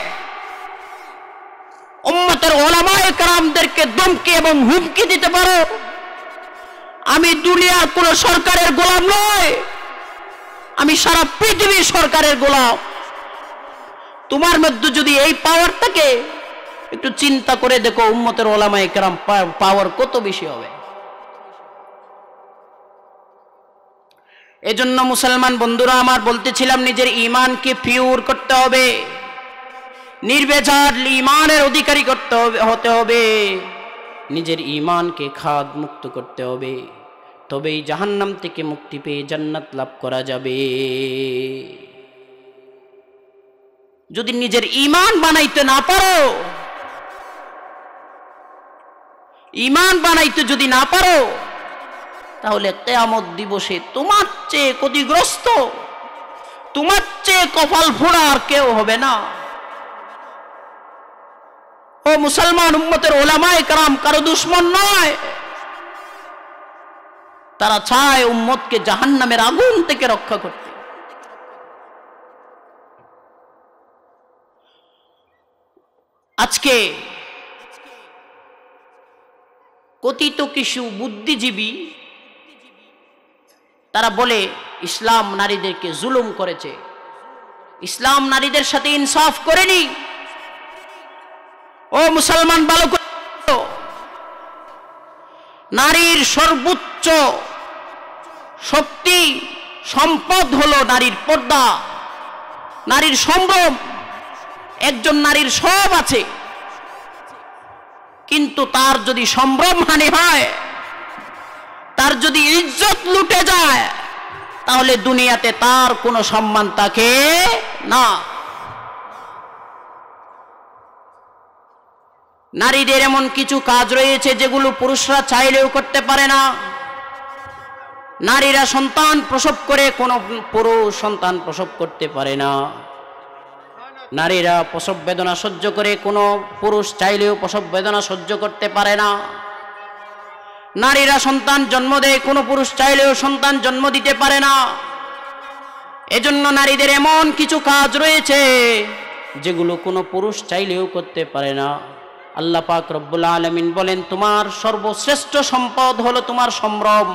উম্মতের ওলামায়ে কেরামদেরকে ধমকি এবং হুমকি দিতে পারো, আমি দুনিয়ার কোন সরকারের গোলাম নয়, আমি সারা পৃথিবীর সরকারের গোলাম। তোমার মধ্যে যদি এই পাওয়ার থাকে, একটু চিন্তা করে দেখো উম্মতের ওলামায়ে কেরাম পাওয়ার কত বেশি হবে। এজন্য মুসলমান বন্ধুরা আমার, বলতেছিলাম নিজের ঈমানকে পিওর করতে হবে, নির্ভেজাল ঈমানের অধিকারী হতে হবে, নিজের ঈমানকে খাদ মুক্ত করতে হবে, তবেই জাহান্নাম থেকে মুক্তি পেয়ে জান্নাত লাভ করা যাবে। যদি নিজের ঈমান বানাইতে না পারো, ঈমান বানাইতে যদি না পারো, তাহলে কিয়ামত দিবসে তোমার চেয়ে ক্ষতিগ্রস্ত, তোমার চেয়ে কপাল ফোড়া আর কেউ হবে না। ও মুসলমান, উম্মতের ওলামায়ে কেরাম কারো দুশমন নয়, তারা চায় উম্মতকে জাহান্নামের আগুন থেকে রক্ষা করতে। আজকে কথিত কিছু বুদ্ধিজীবী তারা বলে ইসলাম নারীদেরকে জুলুম করেছে, ইসলাম নারীদের সাথে ইনসাফ করেনি। ও মুসলমান, ভালো করে, নারীর সর্বোচ্চ শক্তি সম্পদ হলো নারীর পর্দা, নারীর সম্ভ্রম। একজন নারীর সব আছে, কিন্তু তার যদি সম্ভ্রম হানি হয়, তার যদি ইজ্জত লুটে যায়, তাহলে দুনিয়াতে তার কোনো সম্মান থাকে না। নারীদের এমন কিছু কাজ রয়েছে যেগুলো পুরুষরা চাইলেও করতে পারে না। নারীরা সন্তান প্রসব করে, কোনো পুরুষ সন্তান প্রসব করতে পারে না। নারীরা প্রসব বেদনা সহ্য করে, কোনো পুরুষ চাইলেও প্রসব বেদনা সহ্য করতে পারে না। নারীরা সন্তান জন্ম দেয়, কোনো পুরুষ চাইলেও সন্তান জন্ম দিতে পারে না। এজন্য নারীদের এমন কিছু কাজ রয়েছে যেগুলো কোনো পুরুষ চাইলেও করতে পারে না। আল্লাহ পাক রব্বুল আলামিন বলেন, তোমার সর্বশ্রেষ্ঠ সম্পদ হলো তোমার সম্ভ্রম,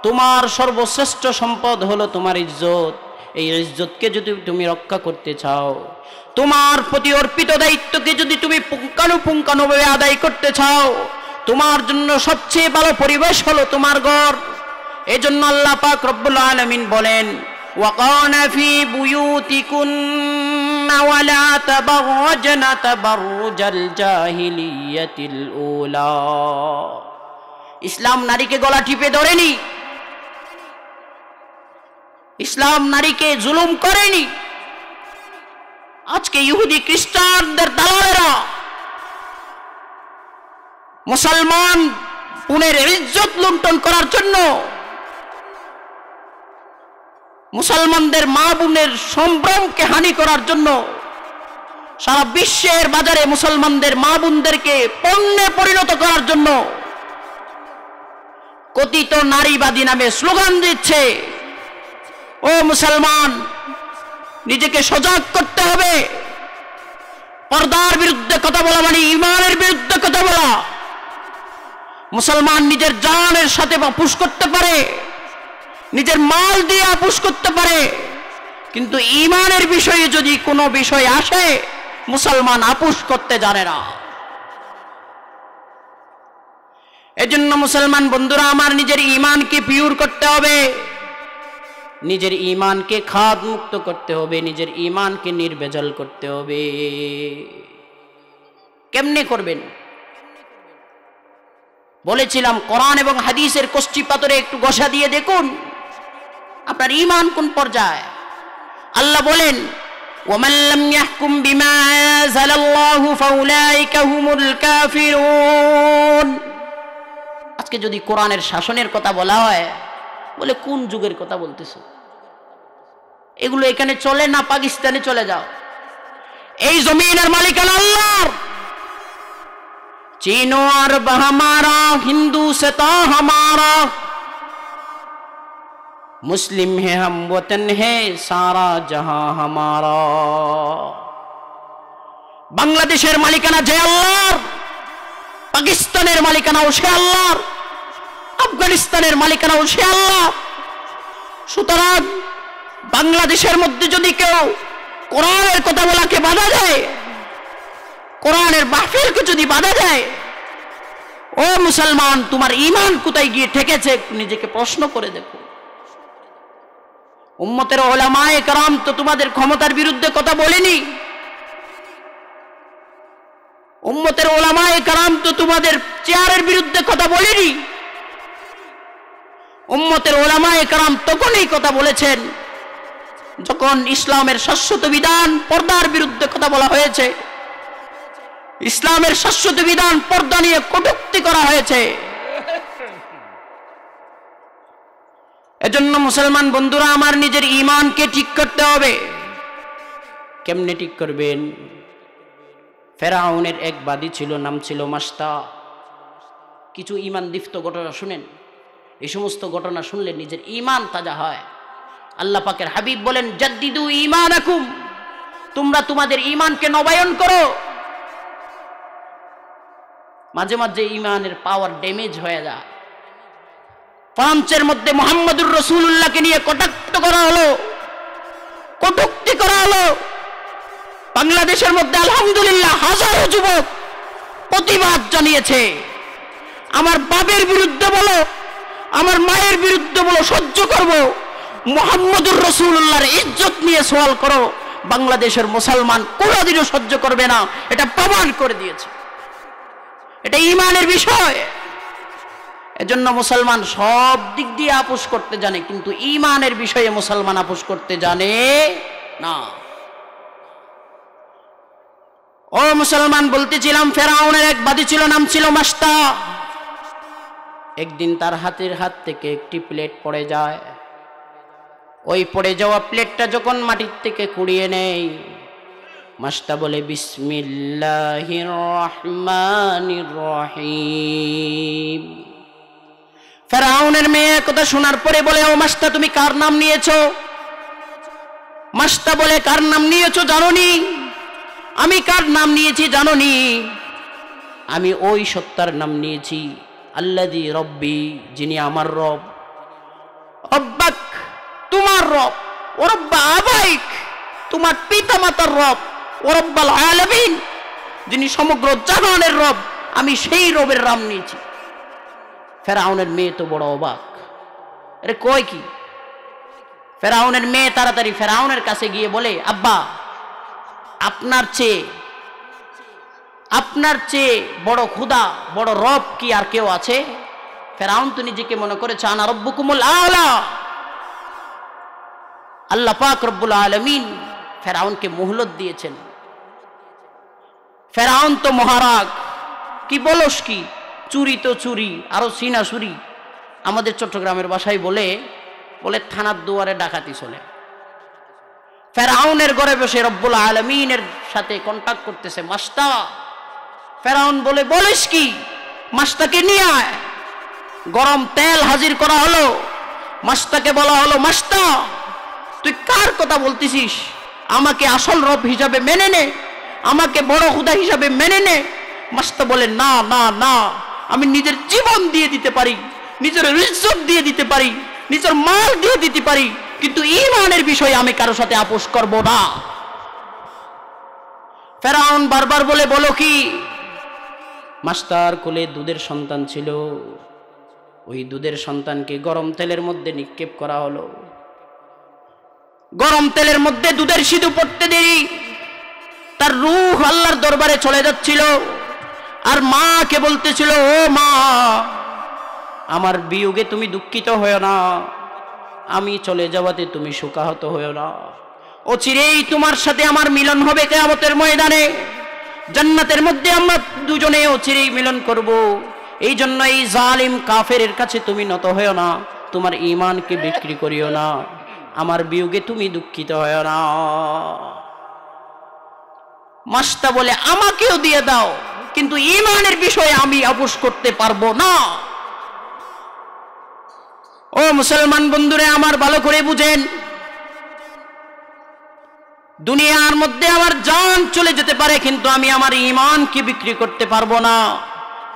তোমার সর্বশ্রেষ্ঠ সম্পদ হলো তোমার ইজ্জত। এই ইজ্জতকে যদি তুমি রক্ষা করতে চাও, তোমার প্রতি অর্পিত দায়িত্বকে যদি তুমি পুঙ্খানুপুঙ্খানুভাবে আদায় করতে চাও, তোমার জন্য সবচেয়ে ভালো পরিবেশ হলো তোমার ঘর। এজন্য আল্লাহ পাক রব্বুল আলামিন বলেন, ওয়াকানা ফি বুয়ুতিকুন্না ওয়ালা তাবাররাজনা তাবাররুজাল জাহিলিয়াতিল উলা। ইসলাম নারীকে গলা টিপে ধরেনি, ইসলাম নারীকে জুলুম করেনি। আজকে ইহুদি খ্রিস্টানদের দালালেরা মুসলমান বোনের ইজ্জত লুণ্ঠন করার জন্য, মুসলমানদের মা বোনের সম্ভ্রমকে হানি করার জন্য সারা বিশ্বের বাজারে মুসলমানদের মা বোনদেরকে পণ্যে পরিণত করার জন্য কথিত নারীবাদী নামে স্লোগান দিচ্ছে। ও মুসলমান, নিজেকে সজাগ করতে হবে। পর্দার বিরুদ্ধে কথা বলা মানে ঈমানের বিরুদ্ধে কথা বলা। মুসলমান নিজের জানের সাথে আপোষ করতে পারে, নিজের মাল দিয়ে আপোষ করতে পারে, কিন্তু ঈমানের বিষয়ে যদি কোনো বিষয় আসে মুসলমান আপোষ করতে জানে না। এজন্য মুসলমান বন্ধুরা আমার, নিজের ঈমানকে পিওর করতে হবে, নিজের ঈমানকে খাদ মুক্ত করতে হবে, নিজের ঈমানকে নির্ভেজাল করতে হবে। কেমনে করবেন? বলেছিলাম কোরআন এবং হাদিসের কষ্টি পাথরে একটু ঘষা দিয়ে দেখুন আপনার ঈমান কোন পর্যায়ে। আল্লাহ বলেন, ওয়ামান লাম ইয়াহকুম বিমা আনজালাল্লাহু ফাউলাইকা হুমুল কাফিরুন। আজকে যদি কোরআনের শাসনের কথা বলা হয়, বলে কোন যুগের কথা বলতেছো? এগুলো এখানে চলে না, পাকিস্তানে চলে যাও। এই জমিনের মালিকানা আল্লাহর। चीनो अरब हमारा, हिंदू से तो हमारा, मुस्लिम है हम वतन है सारा जहां हमारा। বাংলাদেশের মালিকানা যে আল্লাহর, পাকিস্তানের মালিকানাও সে আল্লাহর, আফগানিস্তানের মালিকানাও সে আল্লাহ। সুতরাং বাংলাদেশের মধ্যে যদি কেউ কোরআনের কথা বলাকে বাধা দেয়, কোরআনের মাহফিলকে যদি বাধা দেয়, ও মুসলমান, তোমার ঈমান কোথায় গিয়ে ঠেকেছে নিজেকে প্রশ্ন করে দেখো। উম্মতের উলামায়ে কেরাম তো তোমাদের ক্ষমতার বিরুদ্ধে কথা বলেনি, উম্মতের উলামায়ে কেরাম তো তোমাদের চেয়ারের বিরুদ্ধে কথা বলেনি। উম্মতের উলামায়ে কেরাম তখনই কথা বলেছেন যখন ইসলামের শাশ্বত বিধান পর্দার বিরুদ্ধে কথা বলা হয়েছে, ইসলামের শাশ্বত বিধান পর্দা নিয়ে কটূক্তি করা হয়েছে। এজন্য মুসলমান বন্ধুরা আমার, নিজের ঈমানকে ঠিক করতে হবে। কেমনে ঠিক করবেন? ফেরাউনের এক বাদী ছিল, নাম ছিল মাস্তা। কিছু ঈমান দীপ্ত ঘটনা শুনেন, এই সমস্ত ঘটনা শুনলে নিজের ঈমান তাজা হয়। আল্লাহ পাকের হাবিব বলেন, জাদ্দিদু ঈমানাকুম, তোমরা তোমাদের ঈমানকে নবায়ন করো। মাঝে মাঝে ঈমানের পাওয়ার ড্যামেজ হয়ে যায়। ফ্রান্সের মধ্যে মুহাম্মদুর রাসূলুল্লাহকে নিয়ে কটাক্ষ করা হলো, কটূক্তি করা হলো। বাংলাদেশের মধ্যে আলহামদুলিল্লাহ হাজারো যুবক প্রতিবাদ জানিয়েছে। আমার বাপের বিরুদ্ধে বলো, আমার মায়ের বিরুদ্ধে বলো, সহ্য করব। মুহাম্মদুর রাসূলুল্লাহর ইজ্জত নিয়ে সওয়াল করো, বাংলাদেশের মুসলমান কোনোদিনও সহ্য করবে না। এটা প্রমাণ করে দিয়েছে। এটা ঈমানের বিষয়। এজন্য মুসলমান সব দিক দিয়ে আপোষ করতে জানে, কিন্তু ঈমানের বিষয়ে মুসলমান আপোষ করতে জানে না। ও মুসলমান, বলতেছিলাম ফেরাউনের এক বাদী ছিল, নাম ছিল মাস্তা। একদিন তার হাতের হাত থেকে একটি প্লেট পড়ে যায়। ওই পড়ে যাওয়া প্লেটটা যখন মাটির থেকে কুড়িয়ে নেয়, মাস্তা বলে, বিসমিল্লাহির রহমানির রহিম। ফেরাউনের মেয়ে কথা শোনার পরে বলে, ও মাস্তা, তুমি কার নাম নিয়েছো? মাস্তা বলে, কার নাম নিয়েছো জানোনি? আমি কার নাম নিয়েছি জানোনি? আমি ওই সত্তার নাম নিয়েছি, আল্লাযী রব্বি, যিনি আমার রব। রব্বাক, তোমার রব। ও রব্বা আবাইক, তোমার পিতা মাতার রব। ও রব্বাল আলামিন, যিনি সমগ্র জাহানের রব। আমি সেই রবের নাম নিয়েছি। ফেরাউনের মেয়ে তো বড় অবাক, আরে কয় কি? ফেরাউনের মেয়ে তাড়াতাড়ি ফেরাউনের কাছে গিয়ে বলে, আব্বা আপনার চেয়ে বড় খোদা, বড় রব কি আর কেউ আছে? ফেরাউন তো নিজেকে মনে করেছে আনা রব্বুকুমুল আলা। আল্লাহ পাক রব্বুল আলামিন ফেরাউনকে মুহলত দিয়েছেন। ফেরাউন তো মহারাগ, কি বলস কি, চুরি তো চুরি, আরো সিনা চুরি। আমাদের চট্টগ্রামের ভাষায় বলে থানার দুয়ারে ডাকাতি চলে। ফেরাউনের ঘরে বসে রব্বুল আলামিনের সাথে কন্টাক্ট করতেছে মাস্তা। ফেরাউন বলে, বলিস কি? মাস্তাকে নিয়ে আয়। গরম তেল হাজির করা হলো। মাস্তাকে বলা হলো, মাস্তা তুই কার কথা বলতেছিস? আমাকে আসল রব হিসাবে মেনে নে, আমাকে বড় খুদা হিসাবে মেনে নে। মাস্তা বলে, না না না, আমি নিজের জীবন দিয়ে দিতে পারি, নিজের ইজ্জত দিয়ে দিতে পারি, নিজের মাল দিয়ে দিতে পারি, কিন্তু ঈমানের বিষয়ে আমি কারো সাথে আপোষ করব না। ফেরাউন বারবার বলে, বলো কি? মাস্টার কোলে দুধের সন্তান ছিল, ওই দুধের সন্তানকে গরম তেলের মধ্যে নিক্ষেপ করা হলো। গরম তেলের মধ্যে দুধের সিধু পড়তে দেরি, তার রূহ আল্লাহর দরবারে চলে যাচ্ছিল। আর মাকে বলতেছিল, ও মা, আমার বিয়োগে তুমি দুঃখিত হয়েও না, আমি চলে যাওয়াতে তুমি শোকাহত হয়েও না। অচিরেই তোমার সাথে আমার মিলন হবে কিয়ামতের ময়দানে, জান্নাতের মধ্যে আমরা দুজনে অচিরেই মিলন করব। এই জন্য এই জালিম কাফেরের কাছে তুমি নত হয়েও না, তোমার ঈমানকে বিক্রি করিও না, আমার বিয়োগে তুমি দুঃখিত হয়েও না। মাস্তা বলে, আমাকেও দিয়ে দাও, কিন্তু ঈমানের বিষয়ে আমি আপোষ করতে পারবো না। ও মুসলমান বন্ধুরা আমার, ভালো করে বুঝেন, দুনিয়ার মধ্যে আমার জান চলে যেতে পারে, কিন্তু আমি আমার ঈমানকে বিক্রি করতে পারবো না।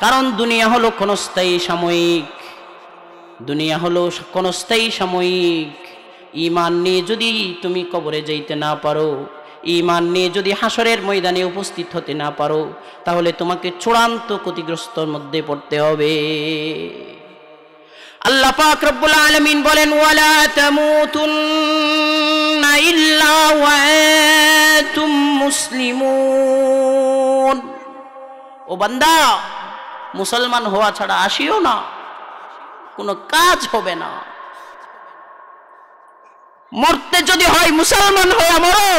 কারণ দুনিয়া হলো ক্ষণস্থায়ী সাময়িক, দুনিয়া হলো ক্ষণস্থায়ী সাময়িক। ঈমান নিয়ে যদি তুমি কবরে যাইতে না পারো, ঈমান নিয়ে যদি হাসরের ময়দানে উপস্থিত হতে না পারো, তাহলে তোমাকে চূড়ান্ত ক্ষতিগ্রস্তর মধ্যে পড়তে হবে। আল্লাহ পাক রব্বুল আলামিন বলেন, ওয়ালা তামুতুন্না ইল্লা ওয়া আনতুম মুসলিমুন। ও বান্দা, মুসলমান হওয়া ছাড়া আসিও না, কোনো কাজ হবে না। মরতে যদি হয় মুসলমান হয়ে মরো,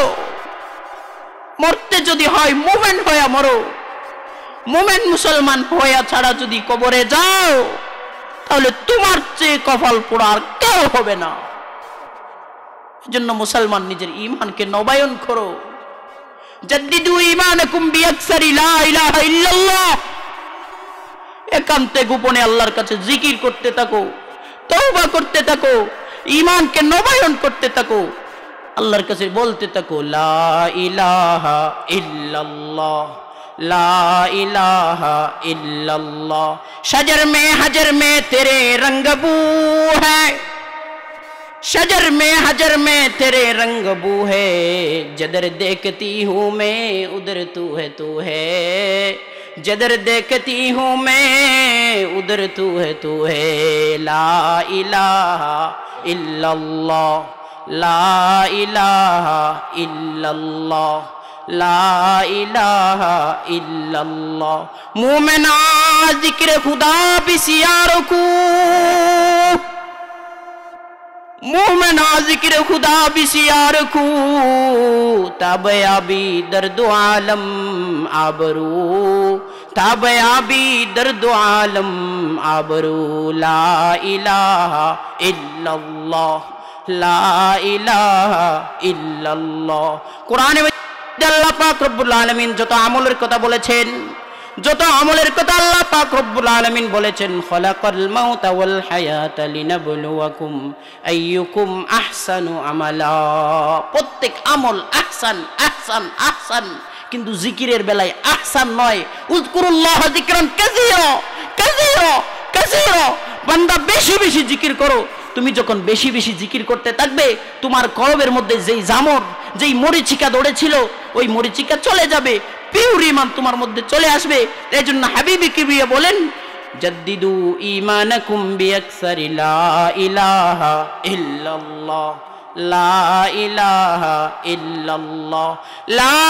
মরতে যদি হয় মুমিন হয়ে মরো। মুমিন মুসলমান হয়ে ছাড়া যদি কবরে যাও, তাহলে তোমার চেয়ে কপাল পোড়া আর কেউ হবে না। এজন্য মুসলমান নিজের ঈমানকে নবায়ন করো। জাদ্দিদু ঈমানাকুম বিআকসারি লা ইলাহা ইল্লাল্লাহ। একান্তে গোপনে আল্লাহর কাছে জিকির করতে থাকো, তওবা করতে থাকো, ঈমানকে নবায়ন করতে থাকো, আল্লাহর কাছে বলতে থাকো, লা ইলাহা ইল্লাল্লাহ, লা ইলাহা ইল্লাল্লাহ। शजर में हजर में तेरे रंग बू है, शजर में हजर में तेरे रंग बू है, जदर देखती हूँ मैं उधर तू है, जदर देखती हूँ मैं उधर तू है। ला इलाहा इल्लल्लाह, ला इलाहा इल्लल्लाह, ला इलाहा इल्लल्लाह। मुँह में ना जिक्र खुदा बिसियार को, मुँह में ना जिक्र खुदा बिसियार को, ताबयाबी दर्द आलम आबरू, ताबयाबी दर्द आलम आबरू। ला इलाहा इल्लल्लाह, ला इलाहा इल्लल्लाह। कुरान में আল্লাহ পাক রব্বুল আলামিন যত আমলের কথা বলেছেন, যত আমলের কথা আল্লাহ পাক রব্বুল আলামিন বলেছেন, খলাকাল মাউতা ওয়াল হায়াতা লিনাবলুয়াকুম আইয়ুকুম আহসানু আমালা। প্রত্যেক আমল আহসান আহসান আহসান, কিন্তু জিকিরের বেলায় আহসান নয়। উযকুরুল্লাহ যিকরান কাসীরা কাসীরা কাসীরা। বান্দা বেশি বেশি জিকির করো। তুমি যখন বেশি বেশি জিকির করতে থাকবে, তোমার কলবের মধ্যে যেই জামর, যেই মরিচিকা দৌড়েছিল, ওই মরিচিকা চলে যাবে। পিওর ঈমান তোমার মধ্যে চলে আসবে। এজন্য হাবিবি কিবরিয়া বলেন, জাদ্দিদু ঈমানাকুম বিআকসারি লা ইলাহা ইল্লাল্লাহ, লা ইলাহা ইল্লাল্লাহ, লা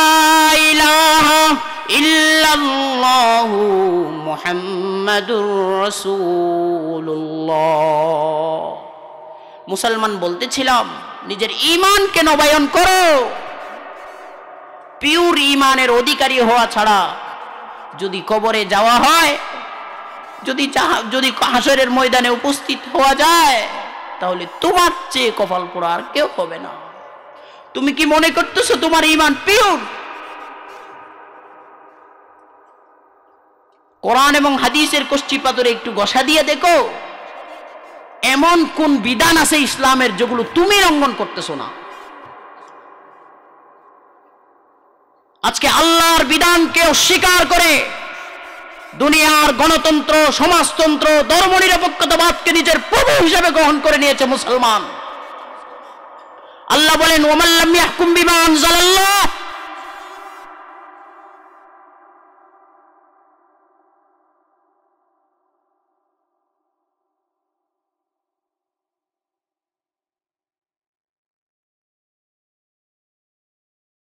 ইলাহা ইল্লাল্লাহু মুহাম্মাদুর রাসূলুল্লাহ। মুসলমান বলতেছিলাম, নিজের ঈমানকে নবায়ন করো। পিওর ঈমানের অধিকারী হওয়া ছাড়া যদি কবরে যাওয়া হয়, যদি হাসরের ময়দানে উপস্থিত হওয়া যায়, তাহলে তোমার চেয়ে কপাল পোড়া আর কেউ হবে না। তুমি কি মনে করতেছো তোমার ঈমান পিওর? কোরআন এবং হাদিসের কষ্টি পাথরে একটু ঘষা দিয়ে দেখো, এমন কোন বিধান আছে ইসলামের যেগুলো তুমি লঙ্ঘন করতেছো না। আজকে আল্লাহর বিধানকে অস্বীকার করে দুনিয়ার গণতন্ত্র, সমাজতন্ত্র, ধর্মনিরপেক্ষতাবাদকে নিজের প্রভু হিসেবে গ্রহণ করে নিয়েছে মুসলমান। আল্লাহ বলেন, ওয়ামান লাম ইয়াহকুম বিমা আনজালাল্লাহ